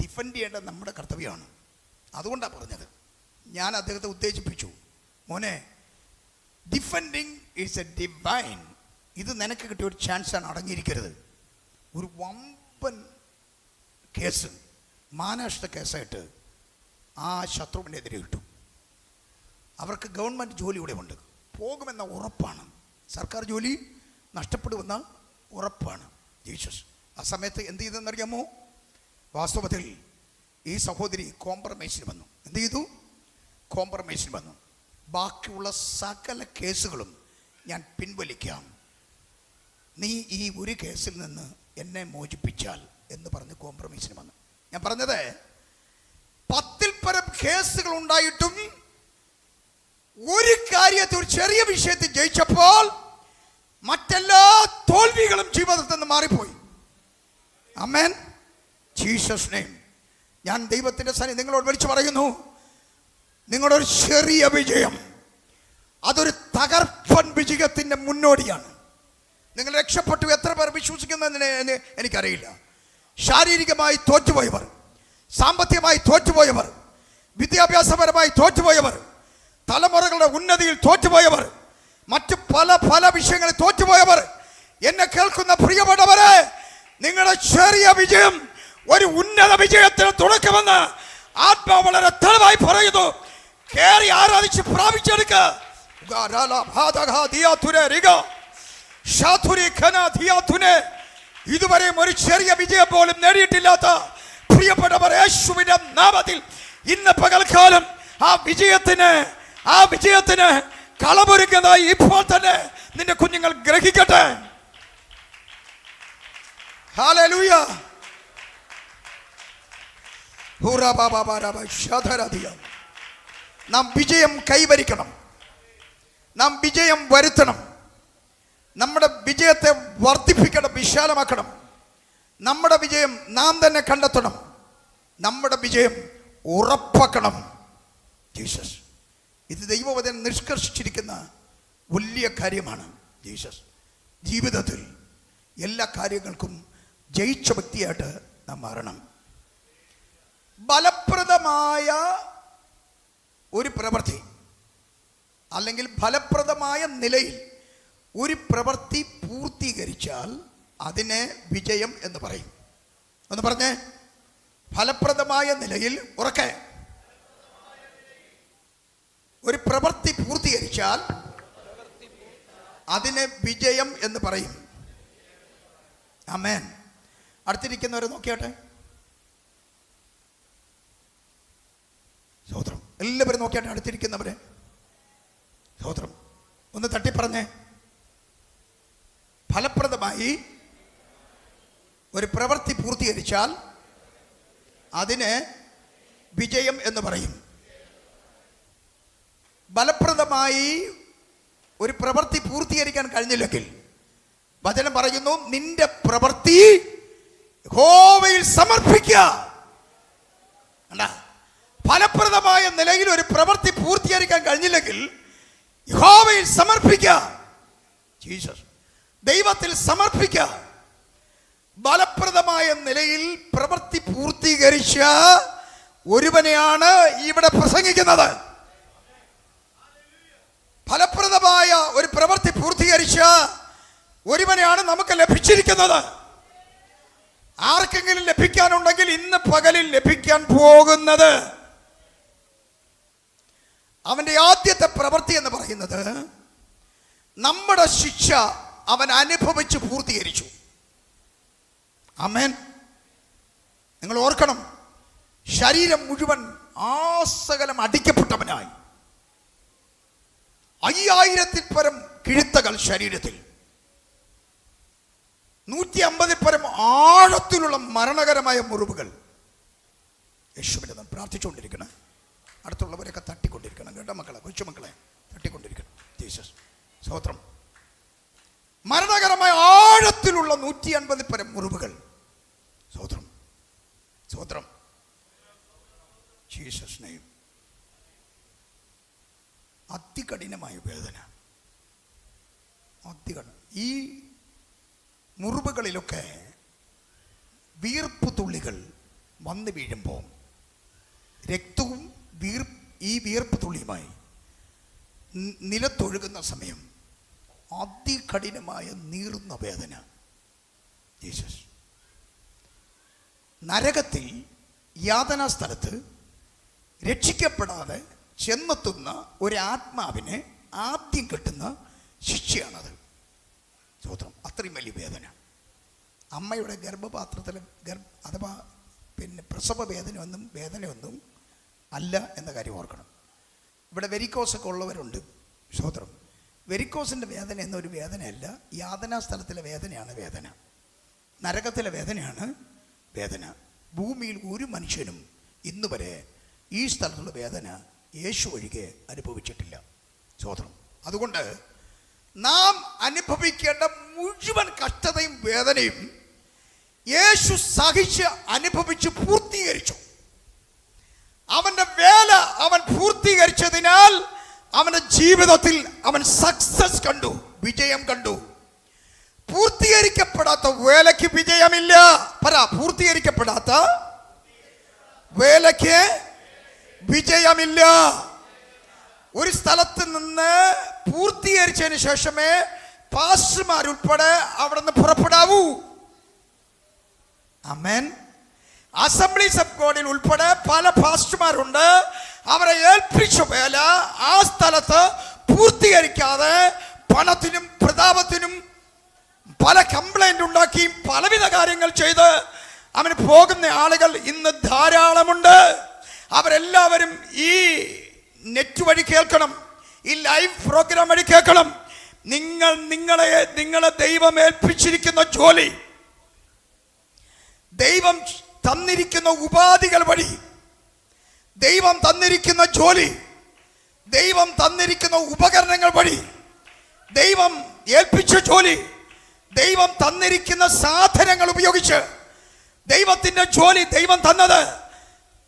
ഡിഫെൻഡ് ചെയ്യേണ്ടത് നമ്മുടെ കർത്തവ്യമാണ്. അതുകൊണ്ടാണ് പറഞ്ഞത്. ഞാൻ അദ്ദേഹത്തെ ഉത്തേജിപ്പിച്ചു, മോനെ, ഡിഫെൻഡിങ് ഈസ് എ ഡിവൈൻ. ഇത് നിനക്ക് കിട്ടിയ ഒരു ചാൻസാണ്, അടങ്ങിയിരിക്കരുത്. ഒരു വമ്പൻ കേസ്, മാനനഷ്ട കേസായിട്ട് ആ ശത്രുവിനെതിരെ ഇട്ടു. അവർക്ക് ഗവൺമെൻറ് ജോലി ഇവിടെ ഉണ്ട്, പോകുമെന്ന ഉറപ്പാണ്. സർക്കാർ ജോലി നഷ്ടപ്പെടുമെന്ന ഉറപ്പാണ്. ജീസസ് ആ സമയത്ത് എന്ത് ചെയ്തെന്നറിയാമോ? വാസ്തവത്തിൽ ഈ സഹോദരി കോംപ്രമൈസിന് വന്നു. എന്ത് ചെയ്തു? കോംപ്രമൈസിന് വന്നു. ബാക്കിയുള്ള സകല കേസുകളും ഞാൻ പിൻവലിക്കാം, നീ ഈ ഒരു കേസിൽ നിന്ന് എന്നെ മോചിപ്പിച്ചാൽ എന്ന് പറഞ്ഞ് കോംപ്രമൈസിന് വന്നു. ഞാൻ പറഞ്ഞത് 10-ൽ പരം കേസുകൾ ഉണ്ടായിട്ടും ഒരു കാര്യത്തിൽ, ഒരു ചെറിയ വിഷയത്തിൽ ജയിച്ചപ്പോൾ മറ്റെല്ലാ തോൽവികളും ജീവിതത്തിൽ നിന്ന് മാറിപ്പോയി. ആമേൻ, ജീസസ് നെയിം. ഞാൻ ദൈവത്തിൻ്റെ സന്നിധി നിങ്ങളോട് വിളിച്ചു പറയുന്നു, നിങ്ങളുടെ ഒരു ചെറിയ വിജയം അതൊരു തകർപ്പൻ വിജയത്തിൻ്റെ മുന്നോടിയാണ്. നിങ്ങൾ രക്ഷപ്പെട്ടു എത്ര പേർ വിശ്വസിക്കുന്നതെന്ന് എനിക്കറിയില്ല. ശാരീരികമായി തോറ്റുപോയവർ, സാമ്പത്തികമായി തോറ്റുപോയവർ, വിദ്യാഭ്യാസപരമായി തോറ്റുപോയവർ, തലമുറകളുടെ ഉന്നതിയിൽ തോറ്റുപോയവർ, മറ്റ് പല പല വിഷയങ്ങളിൽ തോറ്റുപോയവർ, എന്നെ കേൾക്കുന്ന പ്രിയപ്പെട്ടവരെ, നിങ്ങളുടെ ചെറിയ വിജയം ഒരു ഉന്നത വിജയത്തിന് തുടക്കമെന്ന് ആത്മാവ് വളരെ തെളിവായി പറയുന്നു. കേറി ആരാധിച്ച് പ്രാപിച്ചെടുക്കുക. ഇതുവരെയും ഒരു ചെറിയ വിജയം പോലും നേടിയിട്ടില്ലാത്ത പ്രിയപ്പെട്ടവർ, യേശുവിന്റെ നാമത്തിൽ ഇന്ന് പകൽക്കാലം ആ വിജയത്തിന് കളമൊരുക്കുന്നതായി ഇപ്പോൾ തന്നെ നിന്റെ കുഞ്ഞുങ്ങൾ ഗ്രഹിക്കട്ടെ. ഹല്ലേലൂയ. നാം വിജയം കൈവരിക്കണം, നാം വിജയം വരുത്തണം, നമ്മുടെ വിജയത്തെ വർദ്ധിപ്പിക്കണം, വിശാലമാക്കണം. നമ്മുടെ വിജയം നാം തന്നെ കണ്ടെത്തണം, നമ്മുടെ വിജയം ഉറപ്പാക്കണം. ജീസസ് ഇത് ദൈവവചനം നിഷ്കർഷിച്ചിരിക്കുന്ന വലിയ കാര്യമാണ്. ജീസസ് ജീവിതത്തിൽ എല്ലാ കാര്യങ്ങൾക്കും ജയിച്ച വ്യക്തിയായിട്ട് നാം മാറണം. ഫലപ്രദമായ ഒരു പ്രവൃത്തി അല്ലെങ്കിൽ ഫലപ്രദമായ നിലയിൽ ഒരു പ്രവൃത്തി പൂർത്തീകരിച്ചാൽ അതിനെ വിജയം എന്ന് പറയും. ഒന്ന് പറഞ്ഞേ, ഫലപ്രദമായ നിലയിൽ. ഉറക്കെ, ഒരു പ്രവൃത്തി പൂർത്തീകരിച്ചാൽ അതിനെ വിജയം എന്ന് പറയും. ആമേൻ. അടുത്തിരിക്കുന്നവരെ നോക്കിയാട്ടെ. സ്തോത്രം. എല്ലാവരും നോക്കിയാട്ടെ, അടുത്തിരിക്കുന്നവരെ. സ്തോത്രം. ഒന്ന് തട്ടിപ്പറഞ്ഞേ. ഫലപ്രദമായി ഒരു പ്രവൃത്തി പൂർത്തീകരിച്ചാൽ അതിന് വിജയം എന്ന് പറയും. ഫലപ്രദമായി ഒരു പ്രവൃത്തി പൂർത്തീകരിക്കാൻ കഴിഞ്ഞില്ലെങ്കിൽ വചനം പറയുന്നു, നിന്റെ പ്രവൃത്തി യഹോവയിൽ സമർപ്പിക്കുക. ഫലപ്രദമായ നിലയിൽ ഒരു പ്രവൃത്തി പൂർത്തീകരിക്കാൻ കഴിഞ്ഞില്ലെങ്കിൽ യഹോവയിൽ സമർപ്പിക്കുക. ജീസസ് ദൈവത്തിൽ സമർപ്പിക്കുക. ഫലപ്രദമായ നിലയിൽ പ്രവൃത്തി പൂർത്തീകരിച്ച ഒരുവനെയാണ് ഇവിടെ പ്രസംഗിക്കുന്നത്. ഫലപ്രദമായ ഒരു പ്രവൃത്തി പൂർത്തീകരിച്ച ഒരുവനെയാണ് നമുക്ക് ലഭിച്ചിരിക്കുന്നത്. ആർക്കെങ്കിലും ലഭിക്കാനുണ്ടെങ്കിൽ ഇന്ന് പകലിൽ ലഭിക്കാൻ പോകുന്നത് അവന്റെ ആദ്യത്തെ പ്രവൃത്തി എന്ന് പറയുന്നത് നമ്മുടെ ശിക്ഷ അവൻ അനുഭവിച്ച് പൂർത്തീകരിച്ചു. ആമേൻ. നിങ്ങൾ ഓർക്കണം, ശരീരം മുഴുവൻ ആസകലം അടിക്കപ്പെട്ടവനായി, 5000-ൽ പരം കിഴുത്തകൾ ശരീരത്തിൽ, 150-ൽ പരം ആഴത്തിലുള്ള മരണകരമായ മുറിവുകൾ. യേശുവിനെ നാം പ്രാർത്ഥിച്ചുകൊണ്ടിരിക്കണം. അടുത്തുള്ളവരെയൊക്കെ തട്ടിക്കൊണ്ടിരിക്കണം കേട്ടോ മക്കളെ, കൊച്ചുമക്കളെ തട്ടിക്കൊണ്ടിരിക്കണം. ജീസസ് സ്തോത്രം. മരണകരമായ ആഴത്തിലുള്ള 150-ൽ പരം മുറിവുകൾ. സ്തോത്രം സ്തോത്രം. Jesus name. അതികഠിനമായ വേദന. ഈ മുറിവുകളിലൊക്കെ വീർപ്പ് തുള്ളികൾ വന്നു വീഴുമ്പോൾ രക്തവും ഈ വീർപ്പ് തുള്ളിയുമായി നിലത്തൊഴുകുന്ന സമയം അതികഠിനമായ നീറുന്ന വേദന. ജീസസ് നരകത്തിൽ യാതനാ സ്ഥലത്ത് രക്ഷിക്കപ്പെടാതെ ചെന്നെത്തുന്ന ഒരാത്മാവിന് ആദ്യം കിട്ടുന്ന ശിക്ഷയാണത്. സ്വതന്ത്രം. അത്രയും വലിയ വേദന. അമ്മയുടെ ഗർഭപാത്രത്തിലെ അഥവാ പ്രസവ വേദനയൊന്നും അല്ല എന്ന കാര്യം ഓർക്കണം. ഇവിടെ വെരിക്കോസൊക്കെ ഉള്ളവരുണ്ട്. സ്വതന്ത്രം. വെരിക്കോസിൻ്റെ വേദന എന്നൊരു വേദനയല്ല, യാതനാ സ്ഥലത്തിലെ വേദനയാണ് വേദന. നരകത്തിലെ വേദനയാണ് വേദന. ഭൂമിയിൽ ഒരു മനുഷ്യനും ഇന്ന് വരെ ഈ സ്ഥലത്തുള്ള വേദന യേശു ഒഴികെ അനുഭവിച്ചിട്ടില്ല. സ്വതന്ത്രം. അതുകൊണ്ട് നാം അനുഭവിക്കേണ്ട മുഴുവൻ കഷ്ടതയും വേദനയും യേശു സഹിച്ച് അനുഭവിച്ച് പൂർത്തീകരിച്ചു. അവൻ്റെ വേല അവൻ പൂർത്തീകരിച്ചതിനാൽ അവൻ്റെ ജീവിതത്തിൽ അവൻ സക്സസ് കണ്ടു, വിജയം കണ്ടു. പൂർത്തീകരിക്കപ്പെടാത്ത വേലയ്ക്ക് വിജയമില്ല. പൂർത്തീകരിക്കപ്പെടാത്ത വേലയ്ക്ക് വിജയമില്ല. ഒരു സ്ഥലത്ത് നിന്ന് പൂർത്തീകരിച്ചതിന് ശേഷമേ പാസ്റ്റർമാരുൾപ്പെടെ അവിടെ നിന്ന് പുറപ്പെടാവൂ. ആമേൻ. അസംബ്ലീസ് ഓഫ് ഗോഡിൽ ഉൾപ്പെടെ പല പാസ്റ്റർമാരുണ്ട്. അവരെ ഏൽപ്പിച്ച വേല ആ സ്ഥലത്ത് പൂർത്തീകരിക്കാതെ പണത്തിനും പ്രതാപത്തിനും പല കംപ്ലൈന്റ് ഉണ്ടാക്കി പലവിധ കാര്യങ്ങൾ ചെയ്ത് അവന് പോകുന്ന ആളുകൾ ഇന്ന് ധാരാളമുണ്ട്. അവരെല്ലാവരും ഈ നെറ്റ് വഴി കേൾക്കണം, ഈ ലൈവ് പ്രോഗ്രാം വഴി കേൾക്കണം. നിങ്ങളെ ദൈവം ഏൽപ്പിച്ചിരിക്കുന്ന ജോലി, ദൈവം തന്നിരിക്കുന്ന ഉപാധികൾ വഴി, ദൈവം തന്നിരിക്കുന്ന ജോലി, ദൈവം തന്നിരിക്കുന്ന ഉപകരണങ്ങൾ വഴി, ദൈവം ഏൽപ്പിച്ച ജോലി, ദൈവം തന്നിരിക്കുന്ന സാധനങ്ങൾ ഉപയോഗിച്ച് ദൈവത്തിൻ്റെ ജോലി ദൈവം തന്നത്,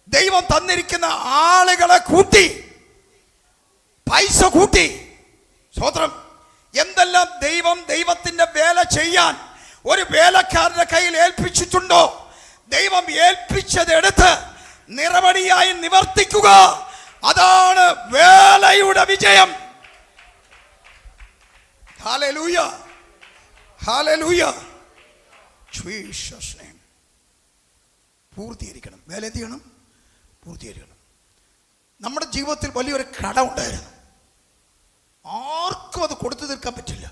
ദൈവം തന്നിരിക്കുന്ന ആളുകളെ കൂട്ടി, പൈസ കൂട്ടി, സ്വതന്ത്രം എന്തെല്ലാം ദൈവത്തിൻ്റെ വേല ചെയ്യാൻ ഒരു വേലക്കാരന്റെ കയ്യിൽ ഏൽപ്പിച്ചിട്ടുണ്ടോ, ദൈവം ഏൽപ്പിച്ചതെടുത്ത് നിറവടിയായി നിവർത്തിക്കുക. അതാണ് വേലയുടെ വിജയം. Hallelujah, hallelujah. Jesus name. പൂർത്തീകരിക്കണം. വേല എന്ത് ചെയ്യണം? പൂർത്തീകരിക്കണം. നമ്മുടെ ജീവിതത്തിൽ വലിയൊരു കട ഉണ്ടായിരുന്നു. ആർക്കും അത് കൊടുത്തു തീർക്കാൻ പറ്റില്ല.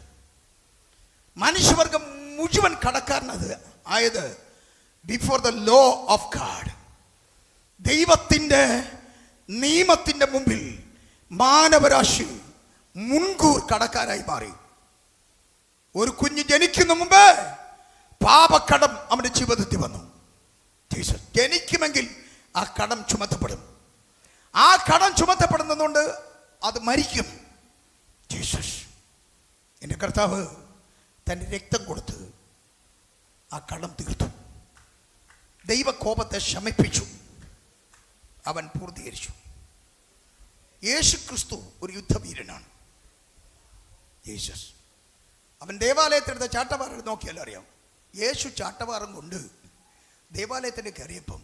മനുഷ്യവർഗം മുഴുവൻ കടക്കാരനത് ആയത് before the law of God. ദൈവത്തിൻ്റെ നിയമത്തിൻ്റെ മുമ്പിൽ മാനവരാശി മുൻകൂർ കടക്കാരായി മാറി. ഒരു കുഞ്ഞ് ജനിക്കുന്ന മുമ്പ് പാപക്കടം അവൻ്റെ ജീവിതത്തിൽ വന്നു. ജനിക്കുമെങ്കിൽ ആ കടം ചുമത്തപ്പെടും. ആ കടം ചുമത്തപ്പെടുന്നതുകൊണ്ട് അത് മരിക്കും. ജീസസ് എൻ്റെ കർത്താവ് തൻ്റെ രക്തം കൊടുത്ത് ആ കടം തീർത്തു. ദൈവകോപത്തെ ശമിപ്പിച്ചു. അവൻ പൂർത്തീകരിച്ചു. യേശു ക്രിസ്തു ഒരു യുദ്ധവീരനാണ്. യേശസ് അവൻ ദേവാലയത്തിലെടുത്ത ചാട്ടവാറ നോക്കിയാലും അറിയാം. യേശു ചാട്ടവാറം കൊണ്ട് ദേവാലയത്തിൽ കയറിയപ്പം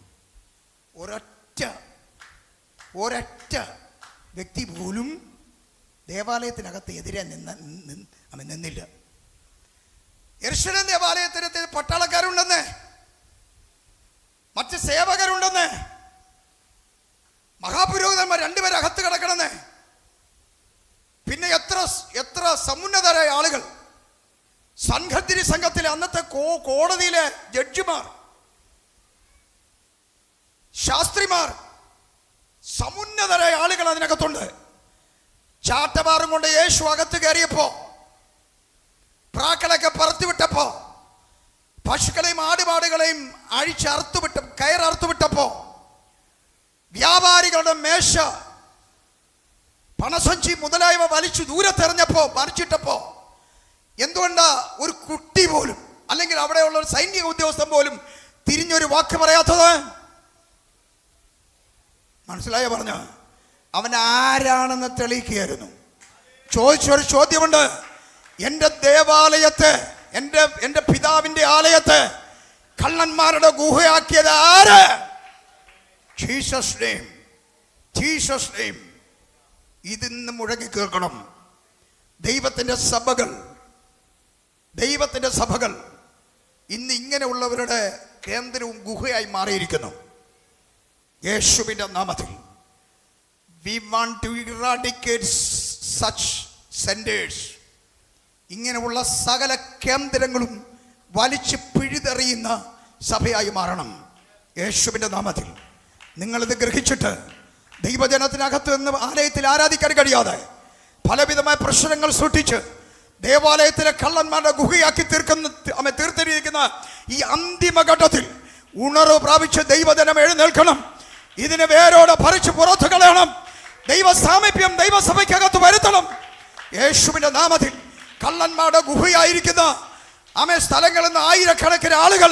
ഒരൊറ്റ വ്യക്തി പോലും ദേവാലയത്തിനകത്ത് എതിരെ അവൻ നിന്നില്ല. യെരൂശലേം ദേവാലയത്തിനകത്ത് പട്ടാളക്കാരുണ്ടെന്ന്, മറ്റ് സേവകരുണ്ടെന്ന്, മഹാപുരോഹിതന്മാർ രണ്ടുപേരെ അകത്ത് കിടക്കണമെന്ന്, പിന്നെ എത്ര സമുന്നതരായ ആളുകൾ, സംഘത്തിരി സംഘത്തിലെ അന്നത്തെ കോടതിയിലെ ജഡ്ജിമാർ, ശാസ്ത്രിമാർ, സമുന്നതരായ ആളുകൾ അതിനകത്തുണ്ട്. ചാട്ടവാറും കൊണ്ട് യേശു അകത്ത് കയറിയപ്പോ, പ്രാക്കളൊക്കെ പറത്തിവിട്ടപ്പോ, പശുക്കളെയും ആടുപാടുകളെയും കയററുത്തുവിട്ടപ്പോ, വ്യാപാരികളുടെ മേശ, പണസഞ്ചി മുതലായവ വലിച്ചു ദൂരത്തെറിഞ്ഞപ്പോ, മറിച്ചിട്ടപ്പോ, എന്തുകൊണ്ടാ ഒരു കുട്ടി പോലും അല്ലെങ്കിൽ അവിടെയുള്ള ഒരു സൈനിക ഉദ്യോഗസ്ഥൻ പോലും തിരിഞ്ഞൊരു വാക്ക് പറയാത്തത്? മനസ്സിലായോ? പറഞ്ഞ അവൻ ആരാണെന്ന് തെളിയിക്കുകയായിരുന്നു. ചോദിച്ചൊരു ചോദ്യമുണ്ട്, എൻ്റെ ദേവാലയത്തെ, എൻ്റെ പിതാവിൻ്റെ ആലയത്തെ കള്ളന്മാരുടെ ഗുഹയാക്കിയത് ആര്? Jesus name, Jesus name. ഇതിന്ന് മുഴങ്ങി കേൾക്കണം. ദൈവത്തിൻ്റെ സഭകൾ ഇന്ന് ഇങ്ങനെയുള്ളവരുടെ കേന്ദ്രവും ഗുഹയായി മാറിയിരിക്കുന്നു. യേശുവിൻ്റെ നാമത്തിൽ we want to eradicate such centers. ഇങ്ങനെയുള്ള സകല കേന്ദ്രങ്ങളും വലിച്ചു പിഴുതെറിയുന്ന സഭയായി മാറണം യേശുവിൻ്റെ നാമത്തിൽ. നിങ്ങളിത് ഗ്രഹിച്ചിട്ട് ദൈവജനത്തിനകത്ത് നിന്ന് ആലയത്തിൽ ആരാധിക്കാൻ കഴിയാതെ പലവിധമായ പ്രശ്നങ്ങൾ സൃഷ്ടിച്ച് ദേവാലയത്തിലെ കള്ളന്മാരുടെ ഗുഹയാക്കി തീർത്തിരിക്കുന്ന ഈ അന്തിമഘട്ടത്തിൽ ഉണർവ് പ്രാപിച്ച് ദൈവജനം എഴുന്നേൽക്കണം. ഇതിനെ വേരോടെ ഭരിച്ച് പുറത്തു കളയണം. ദൈവ സാമീപ്യം ദൈവസഭയ്ക്കകത്ത് വരുത്തണം യേശുവിൻ്റെ നാമത്തിൽ. കള്ളന്മാരുടെ ഗുഹയായിരിക്കുന്ന സ്ഥലങ്ങളിൽ നിന്ന് ആയിരക്കണക്കിന് ആളുകൾ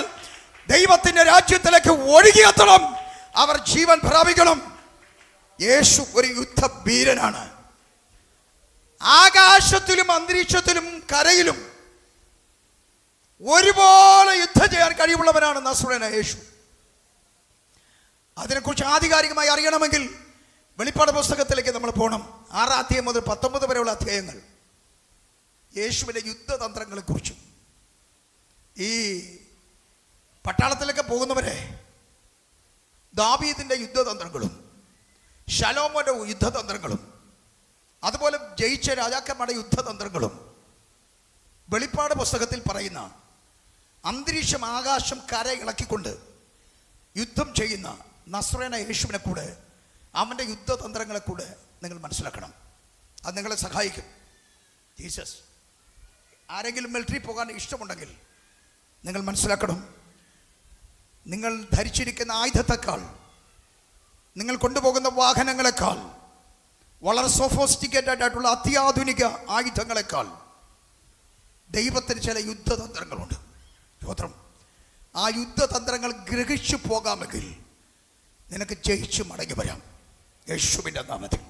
ദൈവത്തിൻ്റെ രാജ്യത്തിലേക്ക് ഒഴുകിയെത്തണം. അവർ ജീവൻ പ്രാപിക്കണം. യേശു ഒരു യുദ്ധവീരനാണ്. ആകാശത്തിലും അന്തരീക്ഷത്തിലും കരയിലും ഒരുപോലെ യുദ്ധം ചെയ്യാൻ കഴിവുള്ളവനാണ് നസ്രയനായ യേശു. അതിനെക്കുറിച്ച് ആധികാരികമായി അറിയണമെങ്കിൽ വെളിപ്പാട് പുസ്തകത്തിലേക്ക് നമ്മൾ പോകണം. 6 അധ്യായം മുതൽ 19 വരെയുള്ള അധ്യായങ്ങൾ യേശുവിൻ്റെ യുദ്ധതന്ത്രങ്ങളെക്കുറിച്ചും ഈ പട്ടാളത്തിലേക്ക് പോകുന്നവരെ ദാവീദിൻ്റെ യുദ്ധതന്ത്രങ്ങളും ശലോമോന്റെ യുദ്ധതന്ത്രങ്ങളും അതുപോലെ ജയിച്ച രാജാക്കന്മാരുടെ യുദ്ധതന്ത്രങ്ങളും വെളിപ്പാട് പുസ്തകത്തിൽ പറയുന്ന അന്തരീക്ഷം ആകാശം കര ഇളക്കിക്കൊണ്ട് യുദ്ധം ചെയ്യുന്ന നസ്രയനായ യേശുവിനെ കൂടെ അവൻ്റെ യുദ്ധതന്ത്രങ്ങളെ കൂടെ നിങ്ങൾ മനസ്സിലാക്കണം. അത് നിങ്ങളെ സഹായിക്കും. ജീസസ് ആരെങ്കിലും മിലിറ്ററി പോകാൻ ഇഷ്ടമുണ്ടെങ്കിൽ നിങ്ങൾ മനസ്സിലാക്കണം, നിങ്ങൾ ധരിച്ചിരിക്കുന്ന ആയുധത്തെക്കാൾ, നിങ്ങൾ കൊണ്ടുപോകുന്ന വാഹനങ്ങളെക്കാൾ, വളരെ സോഫോസ്റ്റിക്കേറ്റഡ് ആയിട്ടുള്ള അത്യാധുനിക ആയുധങ്ങളെക്കാൾ ദൈവത്തിന് ചില യുദ്ധതന്ത്രങ്ങളുണ്ട്. സ്തോത്രം. ആ യുദ്ധതന്ത്രങ്ങൾ ഗ്രഹിച്ചു പോകാമെങ്കിൽ നിനക്ക് ജയിച്ചു മടങ്ങി വരാം യേശുവിൻ്റെ നാമത്തിൽ.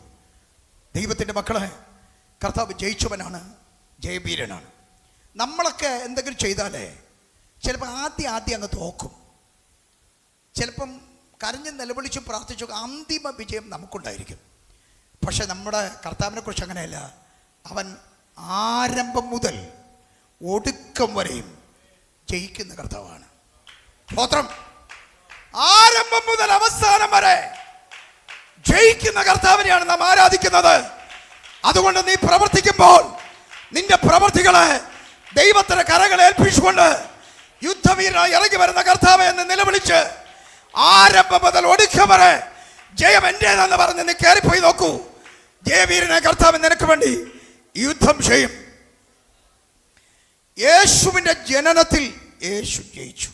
ദൈവത്തിൻ്റെ മക്കളെ, കർത്താവ് ജയിച്ചവനാണ്, ജയവീരനാണ്. നമ്മളൊക്കെ എന്തെങ്കിലും ചെയ്താലേ ചിലപ്പോൾ ആദ്യം അങ്ങ് തോക്കും. ചിലപ്പം കരഞ്ഞ് നിലവിളിച്ചും പ്രാർത്ഥിച്ചു അന്തിമ വിജയം നമുക്കുണ്ടായിരിക്കും. പക്ഷെ നമ്മുടെ കർത്താവിനെ കുറിച്ച് അങ്ങനെയല്ല. അവൻ ആരംഭം മുതൽ ഒടുക്കം വരെയും ജയിക്കുന്ന കർത്താവാണ്. സ്തോത്രം. ആരംഭം മുതൽ അവസാനം വരെ ജയിക്കുന്ന കർത്താവിനെയാണ് നാം ആരാധിക്കുന്നത്. അതുകൊണ്ട് നീ പ്രവർത്തിക്കുമ്പോൾ നിന്റെ പ്രവർത്തികളെ ദൈവത്തിന്റെ കരങ്ങളെ ഏൽപ്പിച്ചുകൊണ്ട് യുദ്ധവീരനായി ഇറങ്ങി വരുന്ന കർത്താവ് എന്ന് നിലവിളിച്ച് ആരംഭം മുതൽ ഒടുക്കം വരെ ജയം എന്റേതെന്ന് പറഞ്ഞ് നീ കയറിപ്പോയി നോക്കൂ. ജയവീരനെ കർത്താവ് നിനക്ക് വേണ്ടി യുദ്ധം ചെയ്യും. യേശുവിന്റെ ജനനത്തിൽ യേശു ജയിച്ചു.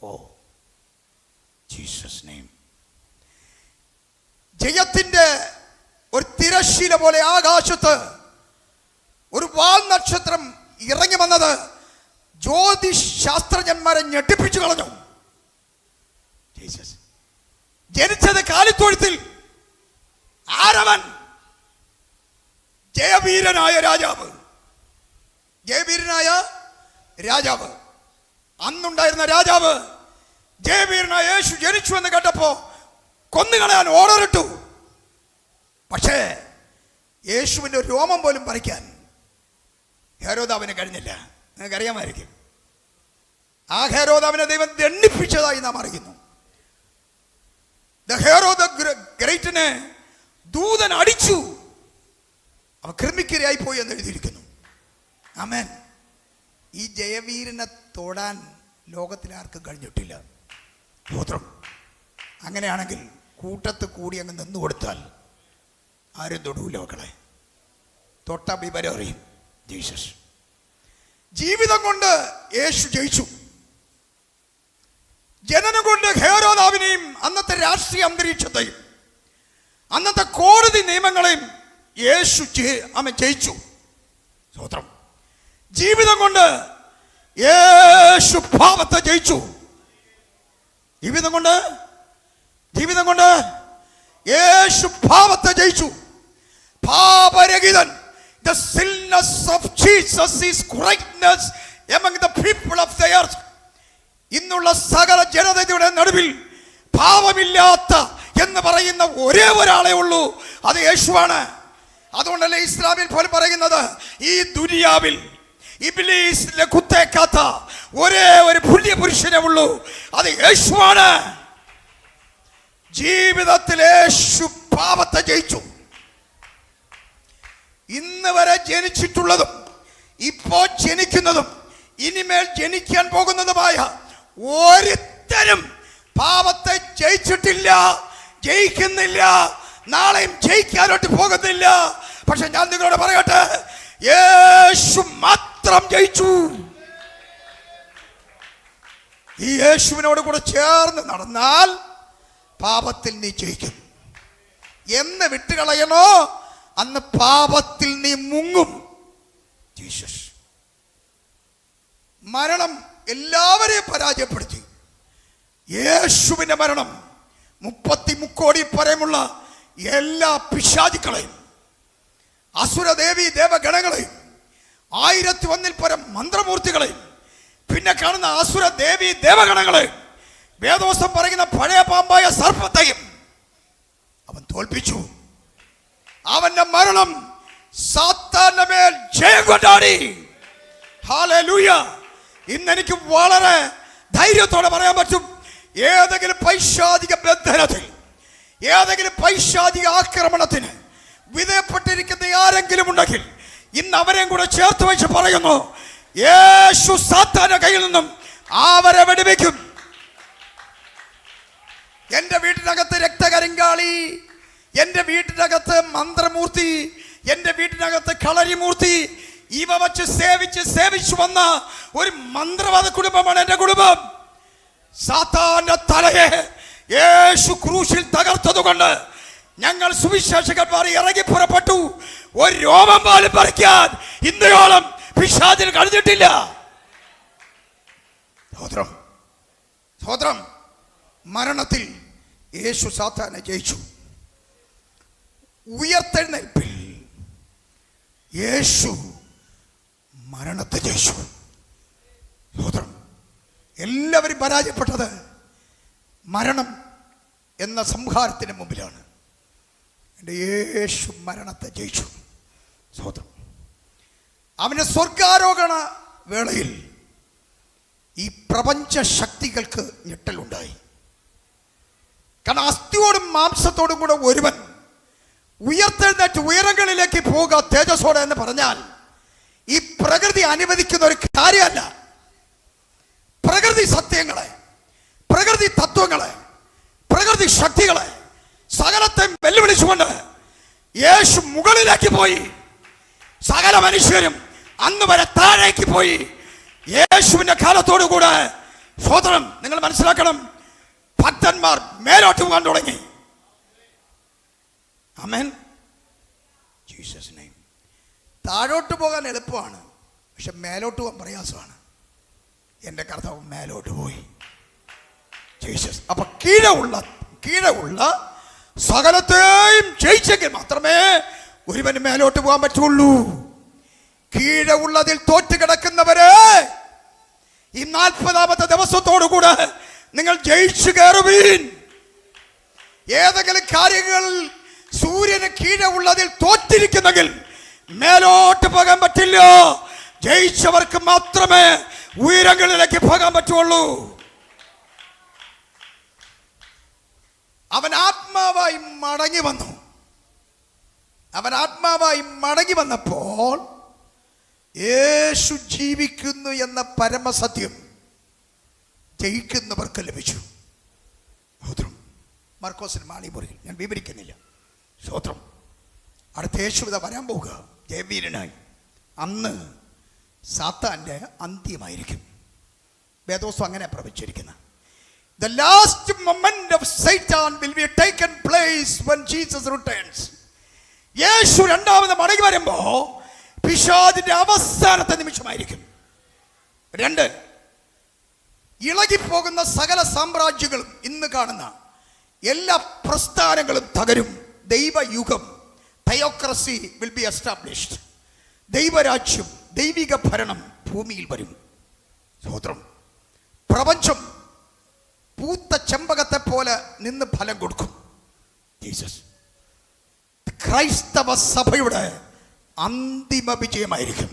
Oh Jesus name. ജയത്തിന്റെ ഒരു തിരശ്ശീല പോലെ ആകാശത്ത് ഒരു വാൽ നക്ഷത്രം ഇറങ്ങി വന്നത് ജ്യോതിഷ് ശാസ്ത്രജ്ഞന്മാരെ ഞെട്ടിപ്പിച്ചു കളഞ്ഞു. ജീസസ് ജനിച്ചത് കാലിത്തൊഴുത്തിൽ. ആരവൻ? ജയവീരനായ രാജാവ്. ജയവീരനായ രാജാവ്. അന്നുണ്ടായിരുന്ന രാജാവ് ജയവീരനായ യേശു ജനിച്ചു എന്ന് കേട്ടപ്പോ കൊന്നുകളയാൻ ഓർഡറിട്ടു. പക്ഷേ യേശുവിൻ്റെ രോമം പോലും പറിക്കാൻ ഹെരോദാവിന് കഴിഞ്ഞില്ല. നിങ്ങൾക്കറിയാമായിരിക്കും. ആ ഹെരോദാവിനെ ദൈവം ദണ്ഡിപ്പിച്ചതായി നാം അറിയുന്നു. ഹെരോദ ഗ്രേറ്റിനെ ദൂതൻ അടിച്ചു. അവ ക്രിമിക്കിരയായി പോയി എന്ന് എഴുതിയിരിക്കുന്നു. ആമേൻ. ഈ ജയവീരനെ തൊടാൻ ലോകത്തിൽ ആർക്കും കഴിഞ്ഞിട്ടില്ല. സ്തോത്രം. അങ്ങനെയാണെങ്കിൽ കൂട്ടത്ത് കൂടി അങ്ങ് നിന്നു കൊടുത്താൽ ആരും തൊടൂല മക്കളെ. തൊട്ട വിവരം അറിയും. ജീസസ് ജീവിതം കൊണ്ട് യേശു ജയിച്ചു. ജനനം കൊണ്ട് ഹെരോദാവിനെയും അന്നത്തെ രാഷ്ട്രീയ അന്തരീക്ഷത്തെയും അന്നത്തെ കോടതി നിയമങ്ങളെയും യേശു ജയിച്ചു. സ്തോത്രം. ജീവിതം കൊണ്ട് യേശു പാപത്തെ ജയിച്ചു. ജീവിതം കൊണ്ട് യേശു പാപത്തെ ജയിച്ചു. പാപരഹിതൻ. The sinless of Jesus is greatness among the people of the earth. ഇന്നുള്ള സകല ജനതയുടെ നടുവിൽ പാപമില്ലാത്ത എന്ന് പറയുന്ന ഒരേ ഒരാളെ ഉള്ളൂ, അത് യേശുവാണ്. അതുകൊണ്ടല്ലേ ഇസ്ലാമിൽ പോലും പറയുന്നത്, ഈ ദുനിയാവിൽ ഇബ്ലീസിനെ കുത്തേക്കാത്ത ഒരേ ഒരു പുണ്യപുരുഷനെ ഉള്ളൂ, അത് യേശുവാണ്. ജീവിതത്തിൽ യേശു പാപത്തെ ജയിച്ചു. ഇന്ന് വരെ ജനിച്ചിട്ടുള്ളതും ഇപ്പോൾ ജനിക്കുന്നതും ഇനിമേൽ ജനിക്കാൻ പോകുന്നതുമായ ഒരുത്തരും പാപത്തെ ജയിച്ചിട്ടില്ല, ജയിക്കുന്നില്ല, നാളെയും ജയിക്കാനോട്ട് പോകുന്നില്ല. പക്ഷെ ഞാൻ നിങ്ങളോട് പറയട്ടെ, യേശു മാത്രം ജയിച്ചു. ഈ യേശുവിനോട് കൂടെ ചേർന്ന് നടന്നാൽ പാപത്തിൽ നീ ജയിക്കും. എന്ന് വിട്ടുകളയണോ അന്ന് പാപത്തിൽ നീ മുങ്ങും. ജീസസ്. മരണം എല്ലാവരെയും പരാജയപ്പെടുത്തി. യേശുവിന്റെ മരണം 33 കോടി പരമുള്ള എല്ലാ പിശാചുക്കളെയും, അസുരദേവി ദേവഗണങ്ങളെയും, 1001 പരം മന്ത്രമൂർത്തികളെയും, പിന്നെ കാണുന്ന അസുര ദേവി ദേവഗണങ്ങളെയും, വേദോസ്തം പറയുന്ന പഴയ പാമ്പായ സർപ്പത്തെയും അവൻ തോൽപ്പിച്ചു. അവന്റെ മരണം സാത്താന്റെ മേൽ ജയം കൊണ്ടാടി. ഹല്ലേലൂയ. ഇന്ന് എനിക്ക് വളരെ ധൈര്യത്തോടെ പറയാൻ പറ്റും, ഏതെങ്കിലും പൈശാചിക ബന്ധനത്തിൽ, ഏതെങ്കിലും പൈശാചിക ആക്രമണത്തിന് വിധേയപ്പെട്ടിരിക്കുന്ന ആരെങ്കിലും ഉണ്ടെങ്കിൽ ഇന്ന് അവരെയും കൂടെ ചേർത്ത് വെച്ച് പറയുന്നു, യേശു സാത്താന്റെ കയ്യിൽ നിന്നും അവരെ വെടിവെക്കും. എന്റെ വീട്ടിനകത്ത് രക്തകരിങ്കാളി, എന്റെ വീട്ടിനകത്ത് മന്ത്രമൂർത്തി, എന്റെ വീട്ടിനകത്ത് കളരിമൂർത്തി, ഇവ വച്ച് സേവിച്ചു വന്ന ഒരു മന്ത്രവാദ കുടുംബമാണ് എന്റെ കുടുംബം. സാത്താന്റെ തലയെ യേശു ക്രൂശിൽ തകർത്തതുകൊണ്ട് ഞങ്ങൾ സുവിശേഷകന്മാർ ഇറങ്ങി പുറപ്പെട്ടു. ഒരു രോമം പോലും പറിക്കാൻ ഇന്നയോളം പിശാചിന് കഴിഞ്ഞിട്ടില്ല. സ്വതന്ത്രം. മരണത്തിൽ യേശു സാത്താനെ ജയിച്ചു. ഉയർത്തെഴുന്നേൽപ്പിൽ യേശു മരണത്തെ ജയിച്ചു. സ്വതന്ത്രം. എല്ലാവരും പരാജയപ്പെട്ടത് മരണം എന്ന സംഹാരത്തിന് മുമ്പിലാണ്. എൻ്റെ യേശു മരണത്തെ ജയിച്ചു. സ്വതന്ത്രം. അവന്റെ സ്വർഗാരോഹണ വേളയിൽ ഈ പ്രപഞ്ച ശക്തികൾക്ക് ഞെട്ടലുണ്ടായി. കാരണം അസ്ഥിയോടും മാംസത്തോടും കൂടെ ഒരുവൻ ഉയർത്തെഴുന്നേറ്റ് ഉയരങ്ങളിലേക്ക് പോവുക തേജസ്സോടെ എന്ന് പറഞ്ഞാൽ ഈ പ്രകൃതി അനുവദിക്കുന്ന ഒരു കാര്യമല്ല. പ്രകൃതി സത്യങ്ങളെ, പ്രകൃതി തത്വങ്ങളെ, പ്രകൃതി ശക്തികളെ സകലത്തെ വെല്ലുവിളിച്ചുകൊണ്ട് യേശു മുകളിലേക്ക് പോയി. സകല മനുഷ്യരും അന്ന് വരെ താഴേക്ക് പോയി. യേശുവിന്റെ കാലത്തോടു കൂടെ സ്വതന്ത്രം. നിങ്ങൾ മനസ്സിലാക്കണം, ഭക്തന്മാർ മേലോട്ട് പോകാൻ തുടങ്ങി. ആമേൻ. Jesus name. താഴോട്ട് പോകാൻ എളുപ്പമാണ്, പക്ഷെ മേലോട്ട് പോകാൻ പ്രയാസമാണ്. എൻ്റെ കർത്താവ് മേലോട്ട് പോയി. ജീസസ്. അപ്പൊ കീഴുള്ള സകലത്തെയും ജയിച്ചെങ്കിൽ മാത്രമേ ഒരുവന് മേലോട്ട് പോകാൻ പറ്റുള്ളൂ. കീഴുള്ളതിൽ തോറ്റു കിടക്കുന്നവരെ ഈ 40ാമത്തെ ദിവസത്തോടുകൂടെ നിങ്ങൾ ജയിച്ചു കയറുവീൻ. ഏതെങ്കിലും കാര്യങ്ങളിൽ സൂര്യന് കീഴുള്ളതിൽ തോറ്റിരിക്കുന്നെങ്കിൽ മേലോട്ട് പോകാൻ പറ്റില്ല. ജയിച്ചവർക്ക് മാത്രമേ ഉയരങ്ങളിലേക്ക് പോകാൻ പറ്റുള്ളൂ. അവൻ ആത്മാവായി മടങ്ങി വന്നു. അവൻ ആത്മാവായി മടങ്ങി വന്നപ്പോൾ യേശു ജീവിക്കുന്നു എന്ന പരമസത്യം ജയിക്കുന്നവർക്ക് ലഭിച്ചു. മർക്കോസിന് മാളിമുറിയിൽ ഞാൻ വിവരിക്കുന്നില്ല. സ്തോത്രം. അടുത്ത യേശുവിത വരാൻ പോവുക ജയവീരനായി. അന്ന് സാത്താന്റെ അന്ത്യമായിരിക്കും. വേദോസ്തം അങ്ങനെ പ്രവചിച്ചിരിക്കുന്നത്. The last moment of Satan will be taken place when Jesus returns. യേശു രണ്ടാമത് മടങ്ങി വരുമ്പോ പിശാചിന്റെ അവസാനത്തെ നിമിഷമായിരിക്കും. 2, ഇളകിപ്പോകുന്ന സകല സാമ്രാജ്യങ്ങളും ഇന്ന് കാണുന്ന എല്ലാ പ്രസ്ഥാനങ്ങളും തകരും. ദൈവയുഗം, തയോക്രസി വിൽ ബി എസ്റ്റാബ്ലിഷ്ഡ്. ദൈവരാജ്യം, ദൈവിക ഭരണം ഭൂമിയിൽ വരും. സ്തോത്രം. പ്രപഞ്ചം പൂത്ത ചെമ്പകത്തെ പോലെ നിന്ന് ഫലം കൊടുക്കും. ജീസസ്. ക്രൈസ്തവ സഭയുടെ അന്തിമ വിജയമായിരിക്കും.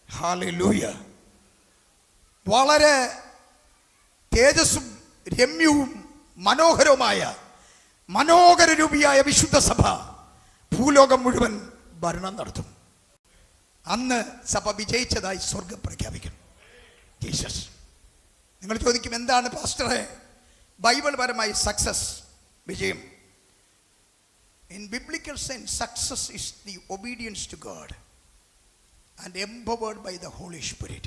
ഹല്ലേലൂയ. വളരെ തേജസ്സും രമ്യവും മനോഹരവുമായ മനോഹര രൂപിയായ വിശുദ്ധ സഭ ഭൂലോകം മുഴുവൻ ഭരണം നടത്തും. അന്ന് സഭ വിജയിച്ചതായി സ്വർഗം പ്രഖ്യാപിക്കും. ജീസസ്. നിങ്ങൾ ചോദിക്കും, എന്താണ് പാസ്റ്ററെ ബൈബിൾ പരമായി സക്സസ്, വിജയം? In biblical sense, success is the obedience to God and empowered by the Holy Spirit.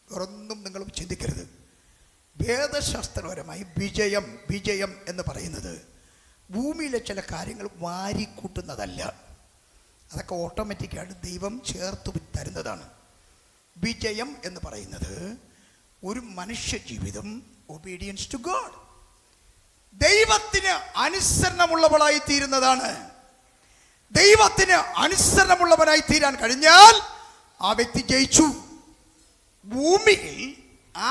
ഒന്നും നിങ്ങൾ ചിന്തിക്കരുത്. വേദശാസ്ത്രപരമായി വിജയം എന്ന് പറയുന്നത് ഭൂമിയിലെ ചില കാര്യങ്ങൾ വാരിക്കൂട്ടുന്നതല്ല. അതൊക്കെ ഓട്ടോമാറ്റിക്കായിട്ട് ദൈവം ചേർത്ത് തരുന്നതാണ്. വിജയം എന്ന് പറയുന്നത് ഒരു മനുഷ്യ ജീവിതം, ഒബീഡിയൻസ് ടു ഗോഡ്, ദൈവത്തിന് അനുസരണമുള്ളവളായി തീരുന്നതാണ്. ദൈവത്തിന് അനുസരണമുള്ളവനായി തീരാൻ കഴിഞ്ഞാൽ ആ വ്യക്തി ജയിച്ചു. ഭൂമിയിൽ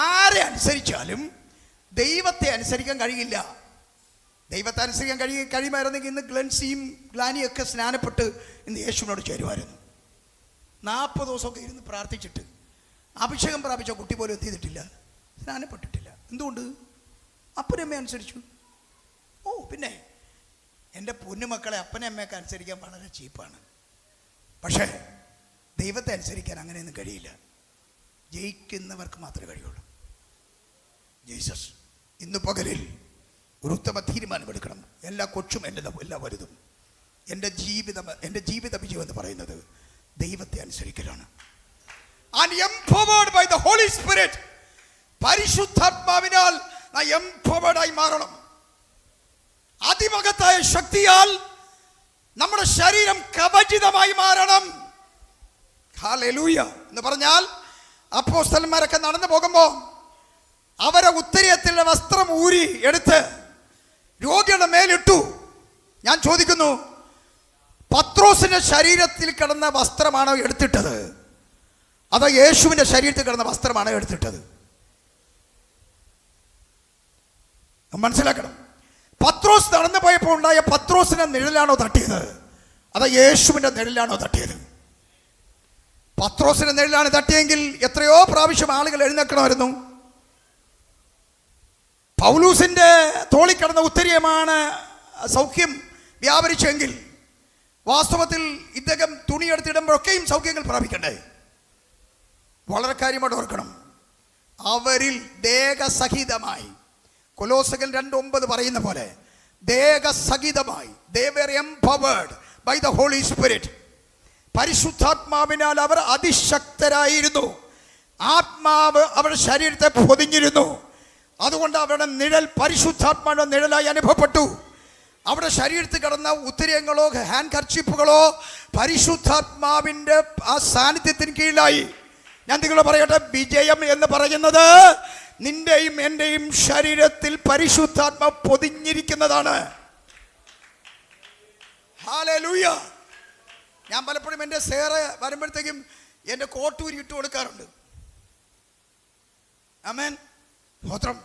ആരെ അനുസരിച്ചാലും ദൈവത്തെ അനുസരിക്കാൻ കഴിയില്ല. ദൈവത്തെ അനുസരിക്കാൻ കഴിയുമായിരുന്നെങ്കിൽ ഇന്ന് ഗ്ലൻസിയും ഗ്ലാനിയൊക്കെ സ്നാനപ്പെട്ട് ഇന്ന് യേശുവിനോട് ചേരുമായിരുന്നു. 40 ദിവസമൊക്കെ ഇരുന്ന് പ്രാർത്ഥിച്ചിട്ട് അഭിഷേകം പ്രാപിച്ച കുട്ടി പോലും എന്ത് ചെയ്തിട്ടില്ല? സ്നാനപ്പെട്ടിട്ടില്ല. എന്തുകൊണ്ട്? അപ്പനമ്മയെ അനുസരിച്ചു. പിന്നെ എൻ്റെ പൊന്നുമക്കളെ അപ്പനെ അമ്മയൊക്കെ അനുസരിക്കാൻ വളരെ ചീപ്പാണ്. പക്ഷേ ദൈവത്തെ അനുസരിക്കാൻ അങ്ങനെയൊന്നും കഴിയില്ല. ജയിക്കുന്നവർക്ക് മാത്രമേ കഴിയുള്ളൂ. ജീസസ്. ഇന്ന് പകലിൽ ഒരു ഉത്തമ തീരുമാനമെടുക്കണം. എല്ലാ കൊച്ചും എല്ലാ വലുതും. എൻ്റെ ജീവിത വിജയം എന്ന് പറയുന്നത് ദൈവത്തെ അനുസരിക്കലാണ്. And empowered by the Holy Spirit. പരിശുദ്ധാത്മാവിനാൽ എംപവേർഡ് ആയി മാറണം. അതിമഹത്തായ ശക്തിയാൽ നമ്മുടെ ശരീരം കവചിതമായി മാറണം. ഹല്ലേലൂയ. എന്ന് പറഞ്ഞാൽ അപ്പോസ്തലന്മാരൊക്കെ നടന്നു പോകുമ്പോൾ അവരെ ഉത്തരീയത്തിലെ വസ്ത്രം ഊരി എടുത്ത് രോഗിയുടെ മേലിട്ടു. ഞാൻ ചോദിക്കുന്നു, പത്രോസിന്റെ ശരീരത്തിൽ കിടന്ന വസ്ത്രമാണോ എടുത്തിട്ടത്, അതോ യേശുവിന്റെ ശരീരത്തിൽ കിടന്ന വസ്ത്രമാണോ എടുത്തിട്ടത്? മനസ്സിലാക്കണം. പത്രോസ് നടന്നു പോയപ്പോൾ ഉണ്ടായ പത്രോസിന്റെ നിഴലാണോ തട്ടിയത്, അതോ യേശുവിന്റെ നിഴലാണോ തട്ടിയത്? പത്രോസിന്റെ നിഴലാണ് തട്ടിയെങ്കിൽ എത്രയോ പ്രാവശ്യം ആളുകൾ എഴുന്നേൽക്കണമായിരുന്നു. പൗലൂസിന്റെ തോളിൽ കിടന്ന ഉത്തരീയമാണ് സൗഖ്യം വ്യാപരിച്ചെങ്കിൽ വാസ്തവത്തിൽ ഇദ്ദേഹം തുണിയെടുത്തിടുമ്പോഴൊക്കെയും സൗഖ്യങ്ങൾ പ്രാപിക്കണ്ടേ? വളരെ കാര്യമായിട്ട് ഓർക്കണം. അവരിൽ ദേഹസഹിതമായി, കൊലോസ്യർ 2:9 പറയുന്ന പോലെ ദേഹസഹിതമായി, they were empowered by the Holy Spirit. പരിശുദ്ധാത്മാവിനാൽ അവർ അതിശക്തരായിരുന്നു. ആത്മാവ് അവരുടെ ശരീരത്തെ പൊതിഞ്ഞിരുന്നു. അതുകൊണ്ട് അവരുടെ നിഴൽ പരിശുദ്ധാത്മാവിന്റെ നിഴലായി അനുഭവപ്പെട്ടു. അവരുടെ ശരീരത്തിൽ കിടന്ന ഉത്തരീയങ്ങളോ ഹാൻഡ് കർച്ചീപ്പുകളോ പരിശുദ്ധാത്മാവിൻ്റെ ആ സാന്നിധ്യത്തിന് കീഴിലായി. ഞാൻ നിങ്ങളോട് പറയട്ടെ, വിജയം എന്ന് പറയുന്നത് നിന്റെയും എൻ്റെയും ശരീരത്തിൽ പരിശുദ്ധാത്മാ പൊതിഞ്ഞിരിക്കുന്നതാണ്. ഹല്ലേലൂയ. ഞാൻ പലപ്പോഴും എൻ്റെ സേറെ വരുമ്പോഴത്തേക്കും എൻ്റെ കോട്ടൂരി ഇട്ട് കൊടുക്കാറുണ്ട്. ആമേൻ. സ്തോത്രം.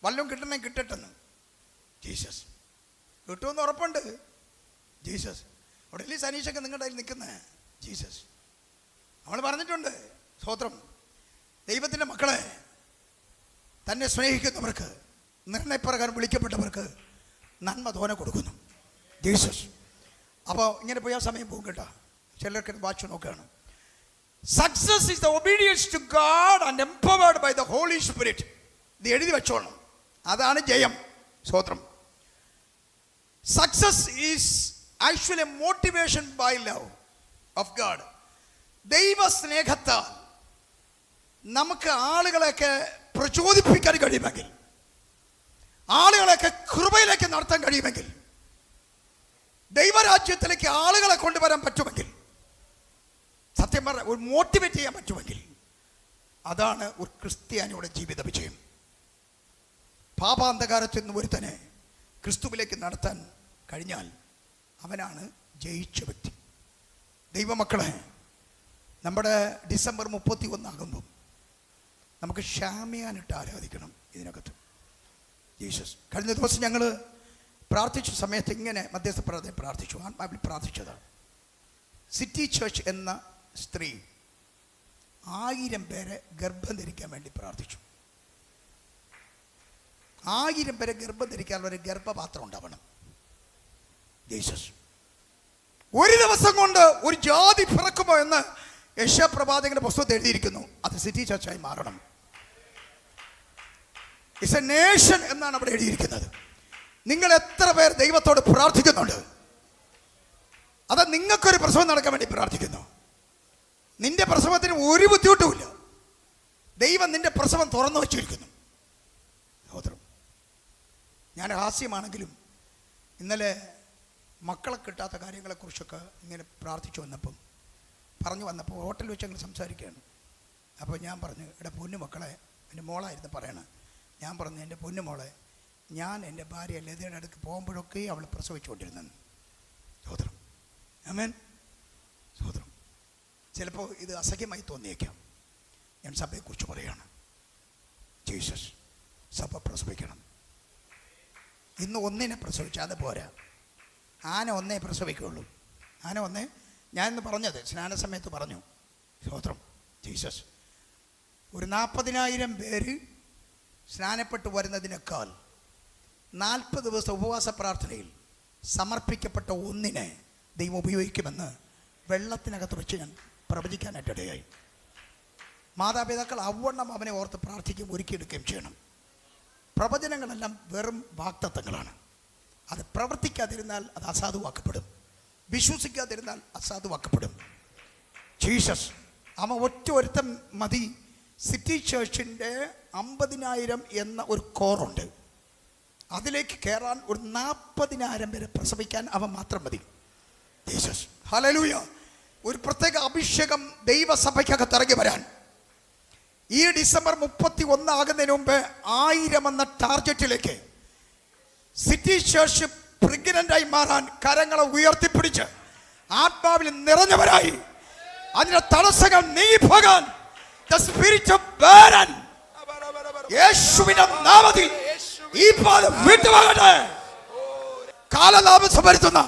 വല്ലതും കിട്ടണമെങ്കിൽ കിട്ടട്ടെന്ന്. ജീസസ്. കിട്ടുമെന്ന് ഉറപ്പുണ്ട്. ജീസസ്. അവിടെ സനീഷൊക്കെ നിങ്ങളുടെ കയ്യിൽ നിൽക്കുന്നത്. ജീസസ്. നമ്മൾ പറഞ്ഞിട്ടുണ്ട്. സ്തോത്രം. ദൈവത്തിൻ്റെ മക്കളെ, തന്നെ സ്നേഹിക്കുന്നവർക്ക്, നിർണയപ്രകാരം വിളിക്കപ്പെട്ടവർക്ക് നന്മ തോനെ കൊടുക്കുന്നു. ജീസസ്. അപ്പോൾ ഇങ്ങനെ പോയാൽ സമയം പോകും കേട്ടോ. ചിലർക്ക് വാച്ച് നോക്കുകയാണ്. Success is the obedience to God and empowered by the Holy Spirit. ഇത് എഴുതി വെച്ചോണം. അതാണ് ജയം. സ്തോത്രം. Success is actually motivation by love of God. ദൈവ സ്നേഹത്താൽ നമുക്ക് ആളുകളെയൊക്കെ പ്രചോദിപ്പിക്കാൻ കഴിയുമെങ്കിൽ, ആളുകളെയൊക്കെ കൃപയിലേക്ക് നടത്താൻ കഴിയുമെങ്കിൽ, ദൈവരാജ്യത്തിലേക്ക് ആളുകളെ കൊണ്ടുവരാൻ പറ്റുമെങ്കിൽ, സത്യം പറഞ്ഞ ഒരു മോട്ടിവേറ്റ് ചെയ്യാൻ പറ്റുമെങ്കിൽ, അതാണ് ഒരു ക്രിസ്ത്യാനിയുടെ ജീവിത വിജയം. പാപാന്ധകാരത്തിൽ നിന്ന് ഒരുത്തനെ ക്രിസ്തുവിലേക്ക് നടത്താൻ കഴിഞ്ഞാൽ അവനാണ് ജയിച്ച വ്യക്തി. ദൈവമക്കളെ, നമ്മുടെ ഡിസംബർ 31 നമുക്ക് ക്ഷാമയാനിട്ട് ആരാധിക്കണം ഇതിനകത്ത്. ജീസസ്. കഴിഞ്ഞ ദിവസം ഞങ്ങൾ പ്രാർത്ഥിച്ച സമയത്ത് ഇങ്ങനെ മധ്യസ്ഥ പ്രാർത്ഥിച്ചു, ആത്മാവിൽ പ്രാർത്ഥിച്ചതാണ്. സിറ്റി ചർച്ച് എന്ന സ്ത്രീ 1000 പേരെ ഗർഭം ധരിക്കാൻ വേണ്ടി പ്രാർത്ഥിച്ചു. 1000 പേരെ ഗർഭം ധരിക്കാനുള്ള ഒരു ഗർഭപാത്രം ഉണ്ടാവണം. ജീസസ്. ഒരു ദിവസം കൊണ്ട് ഒരു ജാതി പിറക്കുമോ എന്ന് യശപ്രവാചകന്റെ പുസ്തകത്തിൽ എഴുതിയിരിക്കുന്നു. അത് സിറ്റി ചർച്ചായി മാറണം. ഇറ്റ്സ് എ നേഷൻ എന്നാണ് അവിടെ എഴുതിയിരിക്കുന്നത്. നിങ്ങൾ എത്ര പേർ ദൈവത്തോട് പ്രാർത്ഥിക്കുന്നുണ്ട്? അത് നിങ്ങൾക്കൊരു പ്രസവം നടക്കാൻ വേണ്ടി പ്രാർത്ഥിക്കുന്നു. നിന്റെ പ്രസവത്തിന് ഒരു ബുദ്ധിമുട്ടുമില്ല. ദൈവം നിന്റെ പ്രസവം തുറന്നു വച്ചിരിക്കുന്നു. സഹോദരം, ഞാൻ ഹാസ്യമാണെങ്കിലും ഇന്നലെ മക്കളെ കിട്ടാത്ത കാര്യങ്ങളെക്കുറിച്ചൊക്കെ ഇങ്ങനെ പ്രാർത്ഥിച്ചു വന്നപ്പോൾ ഹോട്ടലിൽ വെച്ച് ഞങ്ങൾ സംസാരിക്കുകയാണ്. അപ്പോൾ ഞാൻ പറഞ്ഞു, എടാ പൊന്നു മക്കളെ, എൻ്റെ മോളായിരുന്നു പറയണത്. ഞാൻ പറഞ്ഞു, എൻ്റെ പൊന്നു മോളെ, ഞാൻ എൻ്റെ ഭാര്യ ലതയുടെ അടുക്ക് പോകുമ്പോഴൊക്കെ അവൾ പ്രസവിച്ചുകൊണ്ടിരുന്നു. സഹോദരം, ആമേൻ. സഹോദരം, ചിലപ്പോൾ ഇത് അസഖ്യമായി തോന്നിയേക്കാം. ഞാൻ സഭയെക്കുറിച്ച് പറയുകയാണ്. ജീസസ്. സഭ പ്രസവിക്കണം. ഇന്ന് ഒന്നിനെ പ്രസവിച്ചാൽ അത് പോരാ. ആന ഒന്നേ പ്രസവിക്കുകയുള്ളൂ. ആന ഒന്നേ. ഞാനിന്ന് പറഞ്ഞത് സ്നാന സമയത്ത് പറഞ്ഞു. സ്തോത്രം. ജീസസ്. ഒരു 40,000 പേര് സ്നാനപ്പെട്ട് വരുന്നതിനേക്കാൾ 40 ദിവസം ഉപവാസ പ്രാർത്ഥനയിൽ സമർപ്പിക്കപ്പെട്ട ഒന്നിനെ ദൈവം ഉപയോഗിക്കുമെന്ന് വെള്ളത്തിനകത്ത് വെച്ച് ഞാൻ പ്രവചിക്കാനായിട്ടിടയായി. മാതാപിതാക്കൾ അവണ്ണം അവനെ ഓർത്ത് പ്രാർത്ഥിക്കുകയും ഒരുക്കിയെടുക്കുകയും ചെയ്യണം. പ്രവചനങ്ങളെല്ലാം വെറും വാഗ്ദത്തങ്ങളാണ്. അത് പ്രവർത്തിക്കാതിരുന്നാൽ അത് അസാധുവാക്കപ്പെടും. വിശ്വസിക്കാതിരുന്നാൽ അസാധുവാക്കപ്പെടും. ജീസസ്. അവൻ ഒരുത്തം മതി. സിറ്റി ചർച്ചിൻ്റെ 50,000 എന്ന ഒരു കോറുണ്ട്. അതിലേക്ക് കയറാൻ ഒരു 40,000 പേരെ പ്രസവിക്കാൻ അവൻ മാത്രം മതി. ജീസസ്. ഹല്ലേലൂയ. ഒരു പ്രത്യേക അഭിഷേകം ദൈവസഭയ്ക്കകത്ത് ഇറങ്ങി വരാൻ ഈ ഡിസംബർ 31 ആകുന്നതിന് മുമ്പ് 1000 എന്ന ടാർഗറ്റിലേക്ക് സിറ്റി ചർച്ച് പ്രഗ്നന്റായി മാറാൻ കരങ്ങളെ ഉയർത്തിപ്പിടിച്ച് ആത്മാവിൽ നിറഞ്ഞവരായി അതിന്റെ തടസ്സങ്ങൾ നീങ്ങിപ്പോകാൻ the spirit of barren യേശുവിന്റെ നാമത്തിൽ ഈ പാദം വിട്ടുപോകട്ടെ. കാലതാമസം വരുത്തുന്ന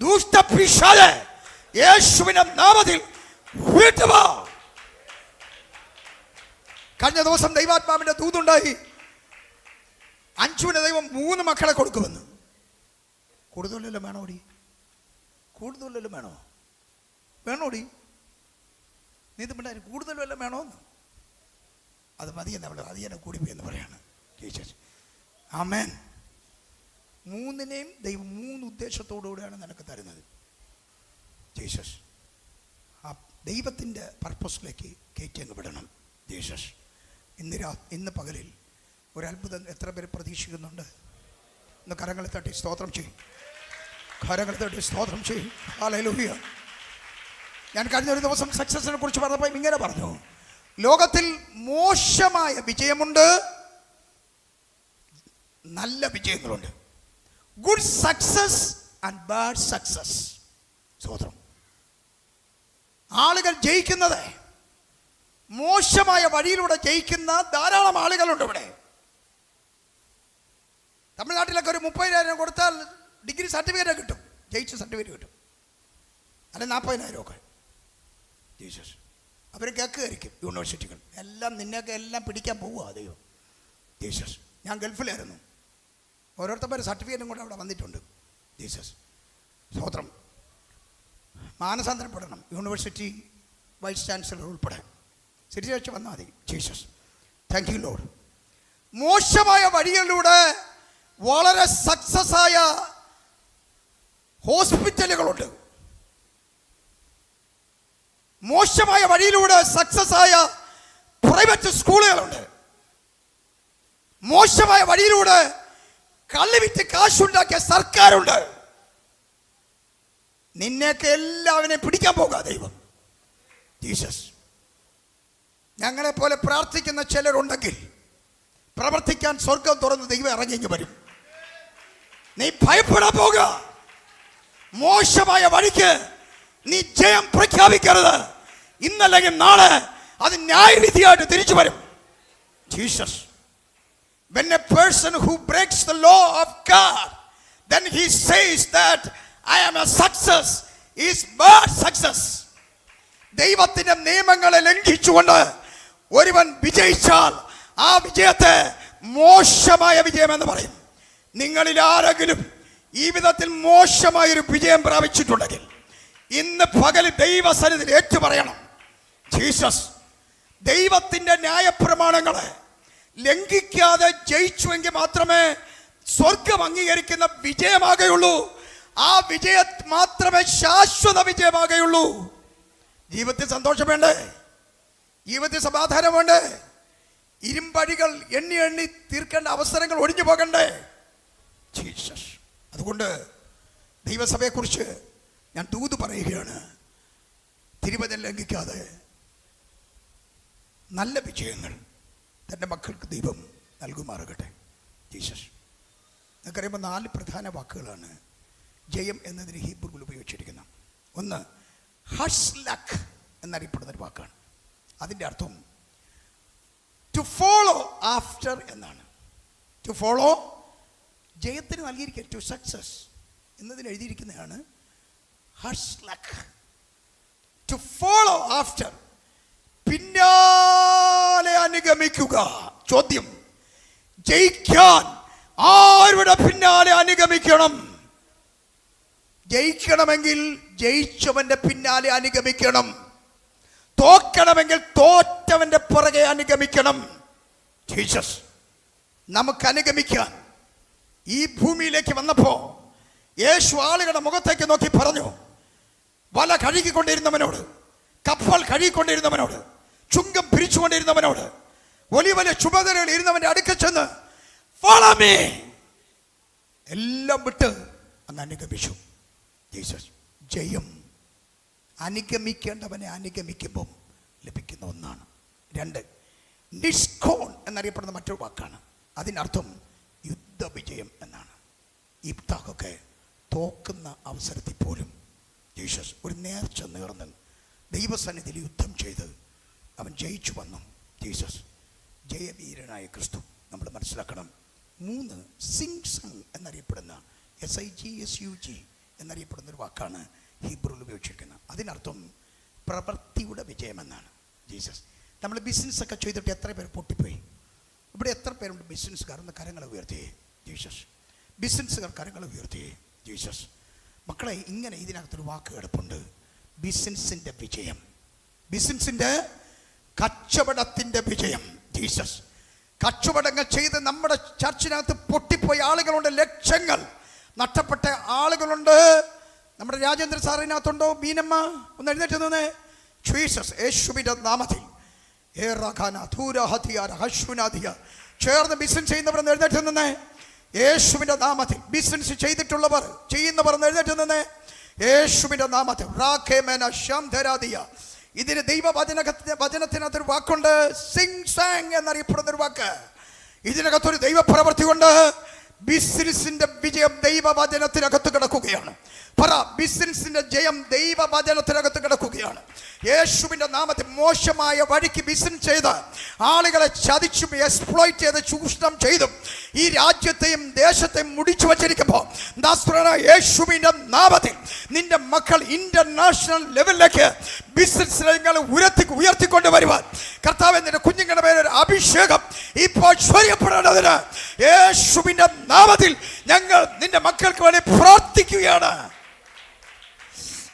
ദുഷ്ടപിശാചേ യേശുവിന്റെ നാമത്തിൽ വിട്ടുപോ. കഴിഞ്ഞ ദിവസം ദൈവാത്മാവിന്റെ ദൂതുണ്ടായി. 5 ദൈവം 3 മക്കളെ കൊടുക്കുമെന്ന്. കൂടുതലെല്ലാം വേണോടി? കൂടുതലെല്ലാം വേണോടി? നീ ഇതുണ്ടായി കൂടുതലും എല്ലാം വേണോന്ന്? അത് മതിയെന്ന് അവൾ അതിനെ കൂടിപ്പോയി എന്ന് പറയാണ്. ജീസസ്. ആമേൻ. 3നെയും ദൈവം 3 ഉദ്ദേശത്തോടുകൂടിയാണ് നിനക്ക് തരുന്നത്. ജീസസ്. ആ ദൈവത്തിൻ്റെ പർപ്പസിലേക്ക് കയറ്റി അങ്ങ് വിടണം. ജീസസ്. ഇന്ന് പകലിൽ ഒരത്ഭുതം എത്ര പേര് പ്രതീക്ഷിക്കുന്നുണ്ട്? ഇന്ന് കരങ്ങളെ തട്ടി സ്തോത്രം ചെയ്യും. കരങ്ങളെ തട്ടി സ്തോത്രം ചെയ്യും. ഹല്ലേലൂയ. ഞാൻ കഴിഞ്ഞ ഒരു ദിവസം സക്സസിനെ കുറിച്ച് പറഞ്ഞപ്പോൾ ഇങ്ങനെ പറഞ്ഞു, ലോകത്തിൽ മോശമായ വിജയമുണ്ട്, നല്ല വിജയങ്ങളുണ്ട്. Good success and bad success. സ്തോത്രം. ആളുകൾ ജയിക്കുന്നത് മോശമായ വഴിയിലൂടെ ജയിക്കുന്ന ധാരാളം ആളുകളുണ്ട് ഇവിടെ. തമിഴ്നാട്ടിലൊക്കെ ഒരു 30,000 കൊടുത്താൽ ഡിഗ്രി സർട്ടിഫിക്കറ്റ് കിട്ടും, ജയിച്ച സർട്ടിഫിക്കറ്റ് കിട്ടും. അല്ലെ 40,000 ഒക്കെ. ജീസസ്. അവർ കേൾക്കുകയായിരിക്കും യൂണിവേഴ്സിറ്റികൾ എല്ലാം നിന്നെയൊക്കെ എല്ലാം പിടിക്കാൻ പോവുക ദൈവം. ജീസസ്. ഞാൻ ഗൾഫിലായിരുന്നു. ഓരോരുത്തർ സർട്ടിഫിക്കറ്റും കൂടെ അവിടെ വന്നിട്ടുണ്ട്. ജീസസ്. സ്തോത്രം. മാനസാന്തരപ്പെടണം. യൂണിവേഴ്സിറ്റി വൈസ് ചാൻസലർ ഉൾപ്പെടെ സിറ്റി വെച്ച് വന്നാൽ മതി. ജീസസ്. Thank you Lord. മോശമായ വഴികളിലൂടെ വളരെ സക്സസ് ആയ ഹോസ്പിറ്റലുകളുണ്ട്. മോശമായ വഴിയിലൂടെ സക്സസ് ആയ പ്രൈവറ്റ് സ്കൂളുകളുണ്ട്. മോശമായ വഴിയിലൂടെ കള്ളിവിറ്റ് കാശുണ്ടാക്കിയ സർക്കാരുണ്ട്. നിന്നെയൊക്കെ എല്ലാവരെയും പിടിക്കാൻ പോകുക ദൈവം. ജീസസ്. ഞങ്ങളെ പോലെ പ്രാർത്ഥിക്കുന്ന ചിലരുണ്ടെങ്കിൽ പ്രവർത്തിക്കാൻ സ്വർഗം തുറന്ന് ദൈവം ഇറങ്ങി വരും. നീ ഭയപ്പെടാൻ പോകുക. മോശമായ വഴിക്ക് നീ ജയം പ്രഖ്യാപിക്കരുത്. ഇന്നല്ലെങ്കിൽ നാളെ അത് ന്യായവിധിയായിട്ട് തിരിച്ചു വരും. Jesus, when a person who breaks the law of God, then he says that I am a success, is bad success. ദൈവത്തിന്റെ നിയമങ്ങളെ ലംഘിച്ചുകൊണ്ട് ഒരുവൻ വിജയിച്ചാൽ ആ വിജയത്തെ മോശമായ വിജയം എന്ന് പറയും. നിങ്ങളിൽ ആരെങ്കിലും ഈ വിധത്തിൽ മോശമായൊരു വിജയം പ്രാപിച്ചിട്ടുണ്ടെങ്കിൽ ഇന്ന് പകൽ ദൈവസന്നിധിയിൽ ഏറ്റു പറയണം. ജീസസ്, ദൈവത്തിന്റെ ന്യായപ്രമാണങ്ങളെ ലംഘിക്കാതെ ജയിച്ചുവെങ്കിൽ മാത്രമേ സ്വർഗം അംഗീകരിക്കുന്ന വിജയമാകുകയുള്ളൂ. ആ വിജയം മാത്രമേ ശാശ്വത വിജയമാകുകയുള്ളൂ. ജീവിതത്തിൽ സന്തോഷം വേണ്ടേ? ജീവിതത്തിൽ സമാധാനം വേണ്ടേ? ഇരുമ്പടികൾ എണ്ണി എണ്ണി തീർക്കേണ്ട അവസരങ്ങൾ ഒഴിഞ്ഞു പോകണ്ടേ? ജീസസ്, അതുകൊണ്ട് ദൈവസഭയെക്കുറിച്ച് ഞാൻ ദൂത് പറയുകയാണ്. തിരുവചനം ലംഘിക്കാതെ നല്ല വിജയങ്ങൾ തൻ്റെ മക്കൾക്ക് ദൈവം നൽകുമാറാകട്ടെ. ജീസസ്, നിങ്ങൾക്കറിയുമ്പോൾ 4 പ്രധാന വാക്കുകളാണ് ജയം എന്നതിന് ഹീബ്രുവിൽ ഉപയോഗിച്ചിരിക്കുന്നത്. ഒന്ന് ഹഷ്ലഖ് എന്നറിയപ്പെടുന്നൊരു വാക്കാണ്. അതിൻ്റെ അർത്ഥം ടു ഫോളോ ആഫ്റ്റർ എന്നാണ്. ടു ഫോളോ, ജയത്തിന് നൽകിയിരിക്കുക ടു സക്സസ് എന്നതിന് എഴുതിയിരിക്കുന്നതാണ് ഹഷ്ലഖ്. ടു ഫോളോ ആഫ്റ്റർ, പിന്നാലെ അനുഗമിക്കുക. ചോദ്യം, ജയിക്കാൻ ആരുടെ പിന്നാലെ അനുഗമിക്കണം? ജയിക്കണമെങ്കിൽ ജയിച്ചവന്റെ പിന്നാലെ അനുഗമിക്കണം. തോക്കണമെങ്കിൽ തോറ്റവന്റെ പുറകെ അനുഗമിക്കണം. ജീസസ് നമുക്ക് അനുഗമിക്കാൻ ഈ ഭൂമിയിലേക്ക് വന്നപ്പോ യേശു ആളുകളുടെ മുഖത്തേക്ക് നോക്കി പറഞ്ഞു, വല കഴുകിക്കൊണ്ടിരുന്നവനോട്, കപ്പൽ കഴുകിക്കൊണ്ടിരുന്നവനോട്, ചുങ്കം പിരിച്ചുകൊണ്ടിരുന്നവനോട്, വലിയ വലിയ ചുമതലകൾ ഇരുന്നവന്റെ അടുക്കൽ ചെന്ന് ഫോളോ മീ, എല്ലാം വിട്ട് അങ്ങ് അനുഗമിച്ചു. ജീസസ്, ജയം അനുഗമിക്കേണ്ടവനെ അനുഗമിക്കുമ്പം ലഭിക്കുന്ന ഒന്നാണ്. 2, നിഷ്കോൺ എന്നറിയപ്പെടുന്ന മറ്റൊരു വാക്കാണ്. അതിനർത്ഥം യുദ്ധവിജയം എന്നാണ്. ഇബ്താഖൊക്കെ തോക്കുന്ന അവസരത്തിൽ പോലും ജീസസ് ഒരു നേർച്ച നേർന്ന് ദൈവസന്നിധിയിൽ യുദ്ധം ചെയ്ത് അവൻ ജയിച്ചു വന്നു. ജീസസ് ജയവീരനായ ക്രിസ്തു. നമ്മൾ മനസ്സിലാക്കണം. 3, സിംഗ്സങ് എന്നറിയപ്പെടുന്ന SIGSUG എന്നറിയപ്പെടുന്ന ഒരു വാക്കാണ് ഹീബ്രുവിൽ ഉപയോഗിച്ചിരിക്കുന്നത്. അതിനർത്ഥം പ്രവൃത്തിയുടെ വിജയമെന്നാണ്. ജീസസ്, നമ്മൾ ബിസിനസ്സൊക്കെ ചെയ്തിട്ട് എത്ര പേര് പൊട്ടിപ്പോയി? ഇവിടെ എത്ര പേരുണ്ട് ബിസിനസ്സുകാർ? ഒന്ന് കരങ്ങളെ ഉയർത്തിയേ. ജീസസ്, ബിസിനസ്സുകാർ കരങ്ങളെ ഉയർത്തിയേ. ജീസസ്, മക്കളെ, ഇങ്ങനെ ഇതിനകത്തൊരു വാക്ക് കിടപ്പുണ്ട്, ബിസിനസ്സിൻ്റെ വിജയം, ബിസിനസ്സിൻ്റെ കച്ചവടത്തിൻ്റെ വിജയം. ജീസസ്, കച്ചവടങ്ങൾ ചെയ്ത് നമ്മുടെ ചർച്ചിനകത്ത് പൊട്ടിപ്പോയ ആളുകളുണ്ട്, ലക്ഷങ്ങൾ നഷ്ടപ്പെട്ട ആളുകളുണ്ട്. നമ്മുടെ രാജേന്ദ്ര സാറിനകത്തുണ്ടോ? മീനമ്മ ഒന്ന് എഴുന്നേറ്റ് നിന്നേ. ജീസസ്, യേശുവിൻ്റെ നാമത്തിൽ ചേർന്ന് ബിസിനസ് ചെയ്യുന്നവർ എഴുന്നേറ്റ് നിന്നേ. യേശുവിൻ്റെ നാമത്തിൽ ബിസിനസ് ചെയ്തിട്ടുള്ളവർ, ചെയ്യുന്നവർ എഴുന്നേറ്റ് നിന്നേ. യേശുവിൻ്റെ നാമത്തിൽ ഇതിന് വചനത്തിനകത്തൊരു വാക്കുണ്ട്, സിംഗ് സാങ് എന്നറിയപ്പെടുന്നൊരു വാക്ക്. ഇതിനകത്തൊരു ദൈവപ്രവൃത്തി കൊണ്ട് ബിസിനസിന്റെ വിജയം ദൈവവചനത്തിനകത്ത് കിടക്കുകയാണ്. പറ, ബിസിനസിന്റെ ജയം ദൈവവചനത്തിനകത്ത് കിടക്കുകയാണ്. യേശുവിന്റെ നാമത്തിൽ മോശമായ വഴിക്ക് ബിസിനസ് ചെയ്ത് ആളുകളെ ചതിച്ചും എക്സ്പ്ലോയിറ്റ് ചെയ്ത് ചൂഷണം ചെയ്തും ഈ രാജ്യത്തെയും ദേശത്തെയും മുടിച്ചു വച്ചിരിക്കുമ്പോൾ യേശുവിന്റെ നാമത്തിൽ നിന്റെ മക്കൾ ഇന്റർനാഷണൽ ലെവലിലേക്ക് ബിസിനസ് രംഗങ്ങൾ ഉയർത്തിക്കൊണ്ടുവരുവാൻ കർത്താവ് നിന്റെ കുഞ്ഞുങ്ങളുടെ മേലൊരു അഭിഷേകം ഇപ്പോൾ ചൊരിയപ്പെടേണ്ടതിന് യേശുവിന്റെ നാമത്തിൽ ഞങ്ങൾ നിന്റെ മക്കൾക്ക് വേണ്ടി പ്രാർത്ഥിക്കുകയാണ്.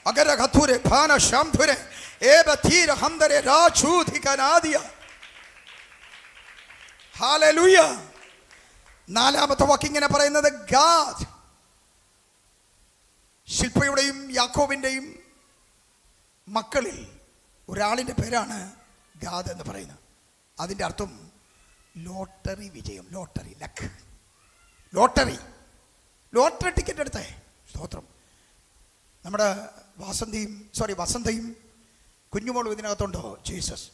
അഗര ഖതുരെ ഭാന ശംധുരെ ഏബതീര ഹംദരെ രാജൂധികനാദിയ. ഹല്ലേലൂയ. 4ാമത്തെ വാക്ക് ഇങ്ങനെ പറയുന്നത്, ഗാദ്. ശില്പയുടെയും യാക്കോബിന്റെയും മക്കളിൽ ഒരാളിന്റെ പേരാണ് ഗാദ് എന്ന് പറയുന്നത്. അതിന്റെ അർത്ഥം ലോട്ടറി വിജയം. ലോട്ടറി, ലക്ക്, ലോട്ടറി ടിക്കറ്റ് എടുത്തേ. സ്തോത്രം. നമ്മുടെ വസന്തയും കുഞ്ഞുമോളും ഇതിനകത്തുണ്ടോ? ജീസസ്,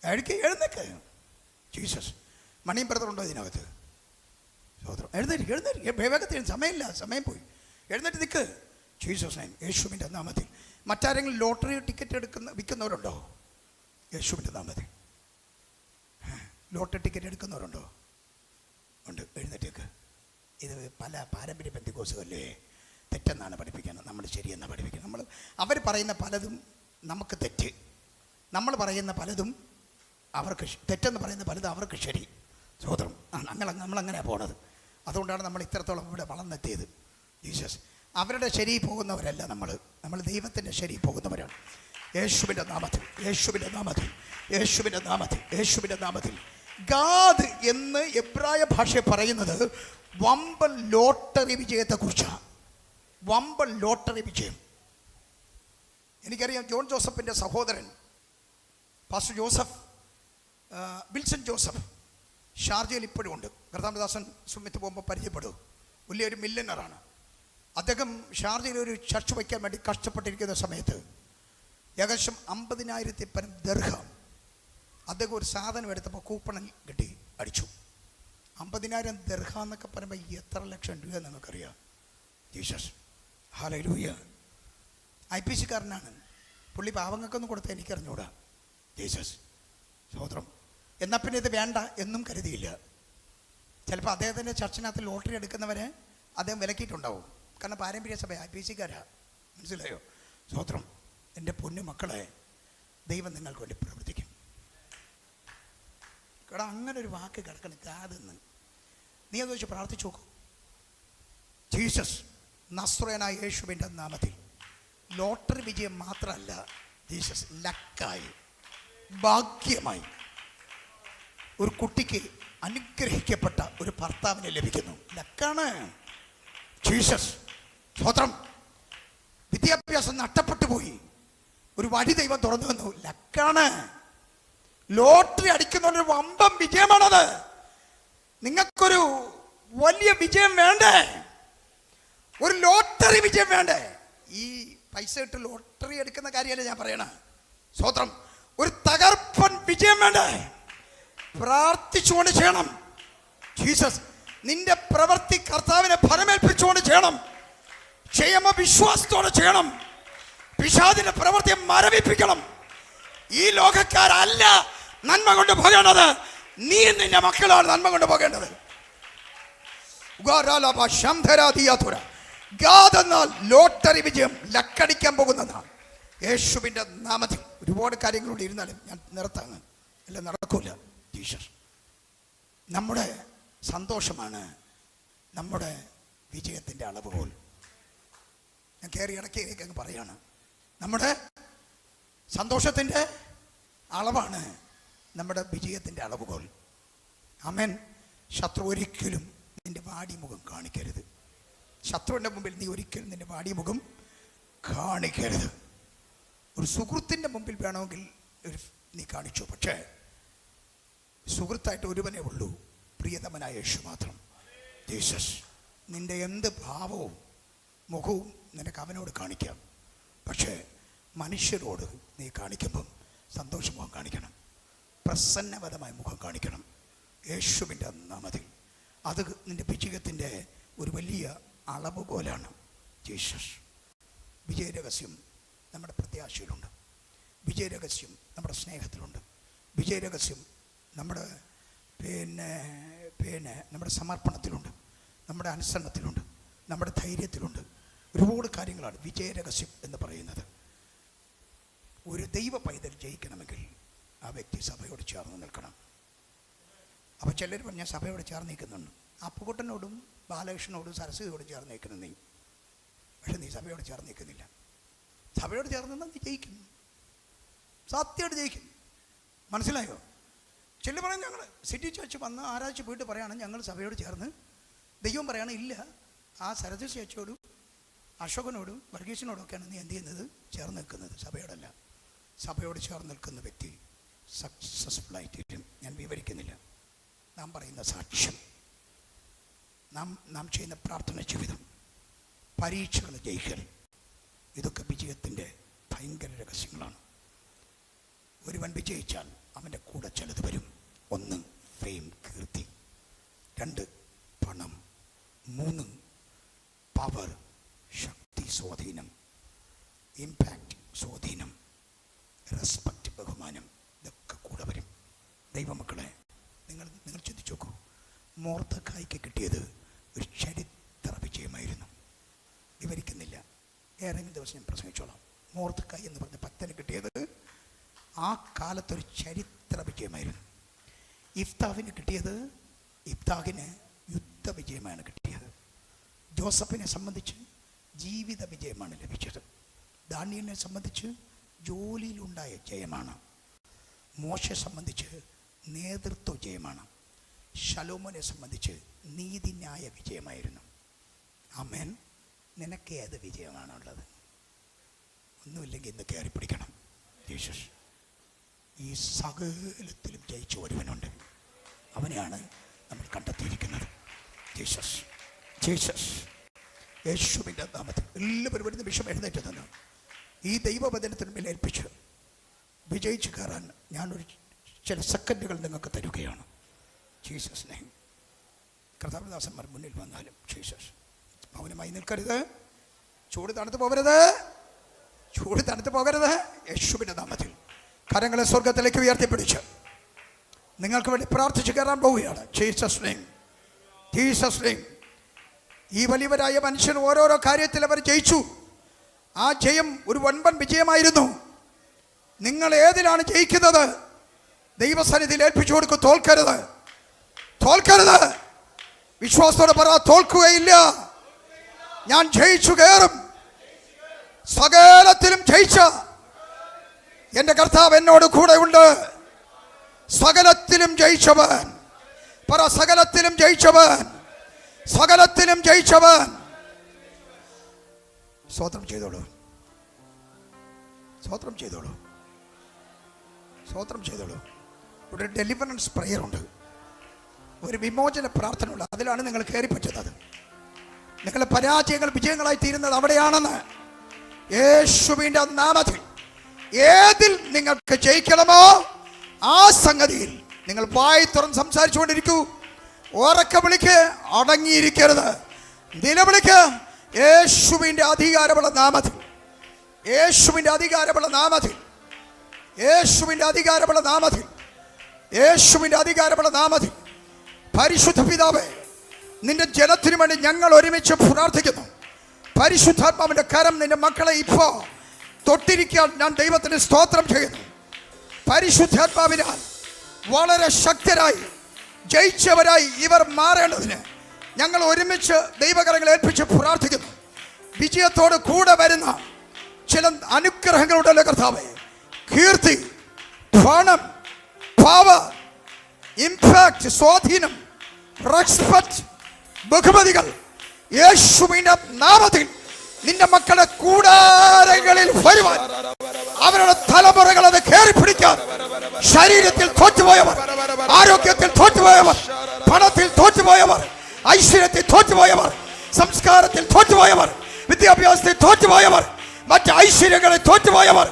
എഴുന്നേക്ക്. ജീസസ്, മണിയും ബ്രദറുണ്ടോ ഇതിനകത്ത്? സഹോദരം എഴുന്നേറ്റ് വേഗത്തിൽ, സമയമില്ല, സമയം പോയി. എഴുന്നേറ്റ് നിൽക്ക്. ജീസസ് നെയിം, യേശുവിൻ്റെ നാമത്തിൽ. മറ്റാരെങ്കിലും ലോട്ടറി ടിക്കറ്റ് വിൽക്കുന്നവരുണ്ടോ? യേശുവിൻ്റെ നാമത്തിൽ. ലോട്ടറി ടിക്കറ്റ് എടുക്കുന്നവരുണ്ടോ? ഉണ്ട്. എഴുന്നേറ്റേക്ക്. ഇത് പല പാരമ്പര്യ പെന്തക്കോസുകളല്ലേ തെറ്റെന്നാണ് പഠിപ്പിക്കുന്നത്, നമ്മൾ ശരിയെന്നാണ് പഠിപ്പിക്കുന്നത്. അവർ പറയുന്ന പലതും നമുക്ക് തെറ്റ്, നമ്മൾ പറയുന്ന പലതും അവർക്ക് തെറ്റെന്ന് പറയുന്ന പലതും അവർക്ക് ശരി. സഹോദരം, നമ്മളങ്ങനെയാണ് പോണത്. അതുകൊണ്ടാണ് നമ്മൾ ഇത്രത്തോളം ഇവിടെ വളർന്നെത്തിയത്. ജീസസ് അവരുടെ ശരി പോകുന്നവരല്ല, നമ്മൾ ദൈവത്തിൻ്റെ ശരി പോകുന്നവരാണ്. യേശുവിൻ്റെ നാമത്തിൽ, യേശുവിൻ്റെ നാമത്തിൽ, യേശുവിൻ്റെ നാമത്തിൽ, യേശുവിൻ്റെ നാമത്തിൽ. ഗാദ് എന്ന് എബ്രായ ഭാഷ പറയുന്നത് വമ്പൻ ലോട്ടറി വിജയത്തെക്കുറിച്ചാണ്. വമ്പൻ ലോട്ടറി വിജയം. എനിക്കറിയാം, ജോൺ ജോസഫിൻ്റെ സഹോദരൻ പാസ്റ്റർ ജോസഫ്, വിൽസൺ ജോസഫ് ഷാർജയിൽ ഇപ്പോഴും ഉണ്ട്. കർത്താമദാസൻ സുമിത്ത് പോകുമ്പോൾ പരിചയപ്പെടും. വലിയൊരു മില്യനറാണ് അദ്ദേഹം. ഷാർജയിൽ ഒരു ചർച്ച് വയ്ക്കാൻ വേണ്ടി കഷ്ടപ്പെട്ടിരിക്കുന്ന സമയത്ത് ഏകദേശം 50,000 പരം ദർഹം അദ്ദേഹം ഒരു സാധനം എടുത്തപ്പോൾ കൂപ്പണിൽ കിട്ടി, അടിച്ചു. 50,000 ദർഹം എന്നൊക്കെ പറയുമ്പോൾ എത്ര ലക്ഷം രൂപ നിങ്ങൾക്കറിയാം? Jesus, hallelujah. IPC കാരനാണ് പുള്ളി. പാവങ്ങൾക്കൊന്നും കൊടുത്താൽ എനിക്കറിഞ്ഞൂടാ. ജീസസ്, സഹോദരം. എന്നാൽ പിന്നെ ഇത് വേണ്ട എന്നും കരുതിയില്ല. ചിലപ്പോൾ അദ്ദേഹത്തിൻ്റെ ചർച്ചിനകത്ത് ലോട്ടറി എടുക്കുന്നവരെ അദ്ദേഹം വിലക്കിയിട്ടുണ്ടാവും. കാരണം പാരമ്പര്യ സഭ IPC കാരാ. മനസ്സിലായോ? സഹോദരം, എൻ്റെ പൊന്നു മക്കളെ, ദൈവം നിങ്ങൾക്ക് വേണ്ടി പ്രവർത്തിക്കും. കേടാ, അങ്ങനെ ഒരു വാക്ക് കിടക്കണം കാതെന്ന്. നീ അത് വെച്ച് പ്രാർത്ഥിച്ചു നോക്കൂ. ജീസസ് നസ്രയനായ യേശുവിൻ്റെ നാമത്തിൽ ലോട്ടറി വിജയം മാത്രമല്ല, ജീസസ് ലക്കായി, ഭാഗ്യമായി ഒരു കുട്ടിക്ക് അനുഗ്രഹിക്കപ്പെട്ട ഒരു ഭർത്താവിനെ ലഭിക്കുന്നു. ലക്കാണ്. ജീസസ്, സ്വത്രം. വിദ്യാഭ്യാസം നഷ്ടപ്പെട്ടു പോയി, ഒരു വഴി ദൈവം തുറന്നു വന്നു. ലക്കാണ്. ലോട്ടറി അടിക്കുന്നൊരു വമ്പം വിജയമാണത്. നിങ്ങൾക്കൊരു വലിയ വിജയം വേണ്ടേ? ഒരു ലോട്ടറി വിജയം വേണ്ടേ? ഈ പൈസ ഇട്ട് ലോട്ടറി എടുക്കുന്ന കാര്യമല്ല ഞാൻ പറയണ. സ്വത്രം. ഒരു തകർപ്പൻ വിജയം വേണ്ടേ? പ്രാർത്ഥിച്ചുകൊണ്ട് ചെയ്യണം. ജീസസ്, നിന്റെ പ്രവൃത്തി കർത്താവിനെ ഫലമേൽപ്പിച്ചുകൊണ്ട് ചെയ്യണം. ക്ഷേമ വിശ്വാസത്തോടെ ചെയ്യണം. പിശാചിന്റെ പ്രവൃത്തിയെ മരവിപ്പിക്കണം. ഈ ലോകക്കാരല്ല നന്മ കൊണ്ട് പോകേണ്ടത്, നീ നിന്റെ മക്കളാണ് നന്മ കൊണ്ട് പോകേണ്ടത്. ഗാദെന്നാൽ ലോട്ടറി വിജയം, ലക്കടിക്കാൻ പോകുന്നതാണ്. യേശുവിൻ്റെ നാമത്തിൽ. ഒരുപാട് കാര്യങ്ങളോട് ഇരുന്നാലും ഞാൻ നിർത്താങ്ങ്, എല്ലാം നടക്കൂല. ജീസസ്, നമ്മുടെ സന്തോഷമാണ് നമ്മുടെ വിജയത്തിൻ്റെ അളവുകോൽ. ഞാൻ കയറി ഇടയ്ക്ക് അങ്ങ് പറയാണ്, നമ്മുടെ സന്തോഷത്തിൻ്റെ അളവാണ് നമ്മുടെ വിജയത്തിൻ്റെ അളവുകോൽ. ആമേൻ. ശത്രു ഒരിക്കലും നിന്റെ വാടിമുഖം കാണിക്കരുത്. ശത്രുവിൻ്റെ മുമ്പിൽ നീ ഒരിക്കലും നിന്റെ വാടിമുഖം കാണിക്കരുത്. ഒരു സുഹൃത്തിൻ്റെ മുമ്പിൽ വേണമെങ്കിൽ നീ കാണിച്ചു. പക്ഷേ സുഹൃത്തായിട്ട് ഒരുവനേ ഉള്ളൂ, പ്രിയതമനായ യേശു മാത്രം. ജീസസ്, നിന്റെ എന്ത് ഭാവവും മുഖവും നിനക്ക് അവനോട് കാണിക്കാം. പക്ഷേ മനുഷ്യരോട് നീ കാണിക്കുമ്പം സന്തോഷമുഖം കാണിക്കണം, പ്രസന്നവതമായ മുഖം കാണിക്കണം. യേശുവിൻ്റെ നാമത്തിൽ. അത് നിന്റെ വിജയത്തിൻ്റെ ഒരു വലിയ അളവുകോലാണ്. ജീസസ്. വിജയരഹസ്യം നമ്മുടെ പ്രത്യാശയിലുണ്ട്. വിജയരഹസ്യം നമ്മുടെ സ്നേഹത്തിലുണ്ട്. വിജയരഹസ്യം നമ്മുടെ നമ്മുടെ സമർപ്പണത്തിലുണ്ട്, നമ്മുടെ അനുസരണത്തിലുണ്ട്, നമ്മുടെ ധൈര്യത്തിലുണ്ട്. ഒരുപാട് കാര്യങ്ങളാണ് വിജയരഹസ്യം എന്ന് പറയുന്നത്. ഒരു ദൈവ പൈതൽ ജയിക്കണമെങ്കിൽ ആ വ്യക്തി സഭയോട് ചേർന്ന് നിൽക്കണം. അപ്പോൾ ചിലർ പറഞ്ഞാൽ സഭയോട് ചേർന്ന് നിൽക്കുന്നുണ്ട്. അപ്പുകുട്ടനോടും ബാലകൃഷ്ണനോടും സരസ്വതിയോടും ചേർന്ന് നിൽക്കുന്നു നീ. പക്ഷെ നീ സഭയോട് ചേർന്ന് നിൽക്കുന്നില്ല. സഭയോട് ചേർന്ന് നിന്നാൽ നീ ജയിക്കും, സത്യമായിട്ട് ജയിക്കും. മനസ്സിലായോ? ചില പറയും ഞങ്ങൾ സിറ്റി ചർച്ച് വന്ന് ആരാഴ്ച പോയിട്ട് പറയാണ് ഞങ്ങൾ സഭയോട് ചേർന്ന്. ദൈവം പറയാണ് ഇല്ല, ആ സരസ്വതി ചേച്ചിയോടും അശോകനോടും വർഗീസിനോടും ഒക്കെയാണ് നീ എന്ത് ചെയ്യുന്നത്? ചേർന്ന് നിൽക്കുന്നത്, സഭയോടല്ല. സഭയോട് ചേർന്ന് നിൽക്കുന്ന വ്യക്തി സക്സസ്ഫുള്ളായിട്ടിരിക്കും. ഞാൻ വിവരിക്കുന്നില്ല. നാം പറയുന്ന സാക്ഷ്യം, നാം ചെയ്യുന്ന പ്രാർത്ഥന ജീവിതം, പരീക്ഷകൾ ജയിക്കൽ, ഇതൊക്കെ വിജയത്തിൻ്റെ ഭയങ്കര രഹസ്യങ്ങളാണ്. ഒരുവൻ വിജയിച്ചാൽ അവൻ്റെ കൂടെ ചിലത് വരും. ഒന്ന് ഫെയിം, കീർത്തി. രണ്ട് പണം, 3 പവർ, ശക്തി, സ്വാധീനം, ഇമ്പാക്റ്റ്, സ്വാധീനം, റെസ്പെക്റ്റ്, ബഹുമാനം, ഇതൊക്കെ കൂടെ വരും. ദൈവമക്കളെ, നിങ്ങൾ ചിന്തിച്ചു നോക്കൂ. മൊർദെഖായിക്ക് കിട്ടിയത് ഒരു ചരിത്ര വിജയമായിരുന്നു. വിവരിക്കുന്നില്ല, ഏതെങ്കിലും ദിവസം ഞാൻ പ്രസംഗിച്ചോളാം. മൊർദെഖായി എന്ന് പറഞ്ഞ ഭക്തന് കിട്ടിയത് ആ കാലത്തൊരു ചരിത്ര വിജയമായിരുന്നു. ഇഫ്താഹിന് കിട്ടിയത്, ഇഫ്താഹിന് യുദ്ധവിജയമാണ് കിട്ടിയത്. ജോസഫിനെ സംബന്ധിച്ച് ജീവിത വിജയമാണ് ലഭിച്ചത്. ദാനിയേലിനെ സംബന്ധിച്ച് ജോലിയിലുണ്ടായ ജയമാണ്. മോശയെ സംബന്ധിച്ച് നേതൃത്വ ജയമാണ്. ശലോമോനെ സംബന്ധിച്ച് നീതിന്യായ വിജയമായിരുന്നു. ആമേൻ. നിനക്ക് ഏത് വിജയമാണുള്ളത്? ഒന്നുമില്ലെങ്കിൽ ഇന്ന് കയറി പിടിക്കണം. ജീസസ് ഈ സകലത്തിലും ജയിച്ച ഒരുവനുണ്ട്. അവനെയാണ് നമ്മൾ കണ്ടെത്തിയിരിക്കുന്നത്. Jesus, Jesus. യേശുവിൻ്റെ നാമത്തിൽ എല്ലാവരും ഇവിടുന്ന് വിഷം എഴുന്നേറ്റ് നിന്ന് ഈ ദൈവവചനത്തിന് മേൽ ഏൽപ്പിച്ച് വിജയിച്ച് കയറാൻ ഞാനൊരു ചില സെക്കൻഡുകൾ നിങ്ങൾക്ക് തരുകയാണ്. Jesus name. കർത്താവദാസന്മാർ മുന്നിൽ വന്നാലും ജീസസ് മൗനമായി നിൽക്കരുത്. ചൂട് തണുത്ത് പോകരുത്, ചൂട് തണുത്ത് പോകരുത്. യേശുവിൻ്റെ നാമത്തിൽ കരങ്ങളെ സ്വർഗത്തിലേക്ക് ഉയർത്തിപ്പിടിച്ച് നിങ്ങൾക്ക് വേണ്ടി പ്രാർത്ഥിച്ച് കയറാൻ പോവുകയാണ്. Jesus name, Jesus name. ഈ വലിയവരായ മനുഷ്യർ ഓരോരോ കാര്യത്തിൽ അവർ ജയിച്ചു. ആ ജയം ഒരു വൻപൻ വിജയമായിരുന്നു. നിങ്ങൾ ഏതിലാണ് ജയിക്കുന്നത്? ദൈവസന്നിധിയിൽ ഏൽപ്പിച്ചു കൊടുക്കും. തോൽക്കരുത്, തോൽക്കരുത്. വിശ്വാസത്തോടെ പറ, തോൽക്കുകയില്ല. ഞാൻ ജയിച്ചു കയറും. സകലത്തിലും ജയിച്ച എൻ്റെ കർത്താവ് എന്നോട് കൂടെ ഉണ്ട്. സകലത്തിലും ജയിച്ചവൻ. പറ, സകലത്തിലും ജയിച്ചവൻ, സകലത്തിലും ജയിച്ചവൻ. സ്തോത്രം ചെയ്തോളൂ, സ്തോത്രം ചെയ്തോളൂ, സ്തോത്രം ചെയ്തോളൂ. ഇവിടെ ഡെലിവറൻസ് പ്രയർ ഉണ്ട്, ഒരു വിമോചന പ്രാർത്ഥന ഉണ്ട്. അതിലാണ് നിങ്ങൾ കയറി പറ്റുന്നത്. നിങ്ങളുടെ പരാജയങ്ങൾ വിജയങ്ങളായി തീരുന്നത് അവിടെയാണെന്ന്. യേശുവിൻ്റെ നാമത്തിൽ ഏതിൽ നിങ്ങൾക്ക് ജയിക്കണമോ ആ സംഗതിയിൽ നിങ്ങൾ വായി തുറന്ന് സംസാരിച്ചുകൊണ്ടിരിക്കൂ. ഉറക്കെ വിളിക്ക്, അടങ്ങിയിരിക്കരുത്. നിലവിളിക്ക്. യേശുവിൻ്റെ അധികാരമുള്ള നാമത്തിൽ, യേശുവിൻ്റെ അധികാരമുള്ള നാമത്തിൽ, യേശുവിൻ്റെ അധികാരമുള്ള നാമത്തിൽ, യേശുവിൻ്റെ അധികാരമുള്ള നാമത്തിൽ. പരിശുദ്ധ പിതാവേ, നിന്റെ ജനത്തിനു വേണ്ടി ഞങ്ങൾ ഒരുമിച്ച് പ്രാർത്ഥിക്കുന്നു. പരിശുദ്ധാത്മാവിൻ്റെ കരം നിന്റെ മക്കളെ ഇപ്പോൾ തൊട്ടിരിക്കാൻ ഞാൻ ദൈവത്തിന് സ്തോത്രം ചെയ്യുന്നു. പരിശുദ്ധാത്മാവിനാൽ വളരെ ശക്തരായി ജയിച്ചവരായി ഇവർ മാറേണ്ടതിന് ഞങ്ങൾ ഒരുമിച്ച് ദൈവകരങ്ങൾ ഏൽപ്പിച്ച് പ്രാർത്ഥിക്കുന്നു. വിജയത്തോട് കൂടെ വരുന്ന ചില അനുഗ്രഹങ്ങളുണ്ടല്ലോ കർത്താവേ. കീർത്തി, പണം, പവർ, ഇമ്പാക്റ്റ്, സ്വാധീനം, റെസ്പെക്റ്റ്, ബഹുമതികൾ യേശുവിന്റെ നാമത്തിൽ നിന്റെ മക്കളുടെ കൂടാരങ്ങളിൽ വരുവാൻ, അവരുടെ തലമുറകൾ അത് കയറി പിടിക്കാൻ. ശരീരത്തിൽ തോറ്റുപോയവർ, ആരോഗ്യത്തിൽ തോറ്റുപോയവർ, പണത്തിൽ തോറ്റുപോയവർ, ഐശ്വര്യത്തിൽ തോറ്റുപോയവർ, സംസ്കാരത്തിൽ തോറ്റുപോയവർ, വിദ്യാഭ്യാസത്തിൽ തോറ്റുപോയവർ, മറ്റ് ഐശ്വര്യങ്ങളിൽ തോറ്റുപോയവർ,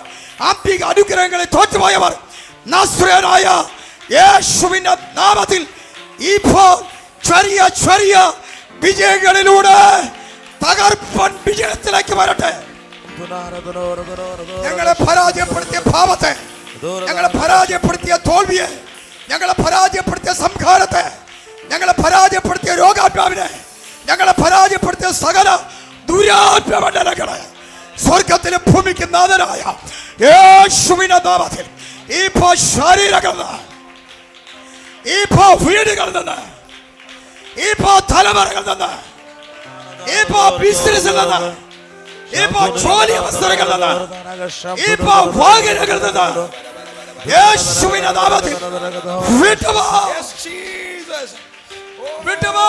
ആത്മീക അനുഗ്രഹങ്ങളിൽ തോറ്റുപോയവർ, നസ്രയനായ യേശുവിന്റെ നാമത്തിൽ ഇപ്പോൾ ചെറിയ ചെറിയ വിജയങ്ങളിലൂടെ തകർപ്പൻ വിജയത്തിലേക്ക് വരട്ടെ. ഞങ്ങളെ പരാജയപ്പെടുത്തിയ പാപത്തെ, ഞങ്ങളെ പരാജയപ്പെടുത്തിയ തോൽവിയെ, ഞങ്ങളെ പരാജയപ്പെടുത്തിയ സംഹാരത്തെ, ഞങ്ങളെ പരാജയപ്പെടുത്തിയ രോഗാത്മാവിനെ, ഞങ്ങളെ പരാജയപ്പെടുത്തിയ സകല ദുരാത്മമണ്ഡലങ്ങളെ സ്വർഗത്തിലും ഭൂമിക്ക് നാഥനായ യേശുവിന്റെ നാമത്തിൽ ഇപ്പോ ശരീരങ്ങളിൽ നിന്ന്, ഇപ്പോ വീടുകളിൽ നിന്ന്, ഇപ്പോ തലമുറകളിൽ നിന്ന്, ഇപ്പോ ബിസിനസ്സിൽ നിന്ന്, ഇപ്പോ ജോലി അവസരങ്ങളിൽ നിന്ന്, ഇപ്പോ വാഹനങ്ങളിൽ നിന്ന് യേശുവിന്റെ നാമത്തിൽ വിട്ടുപോ, വിട്ടുപോ,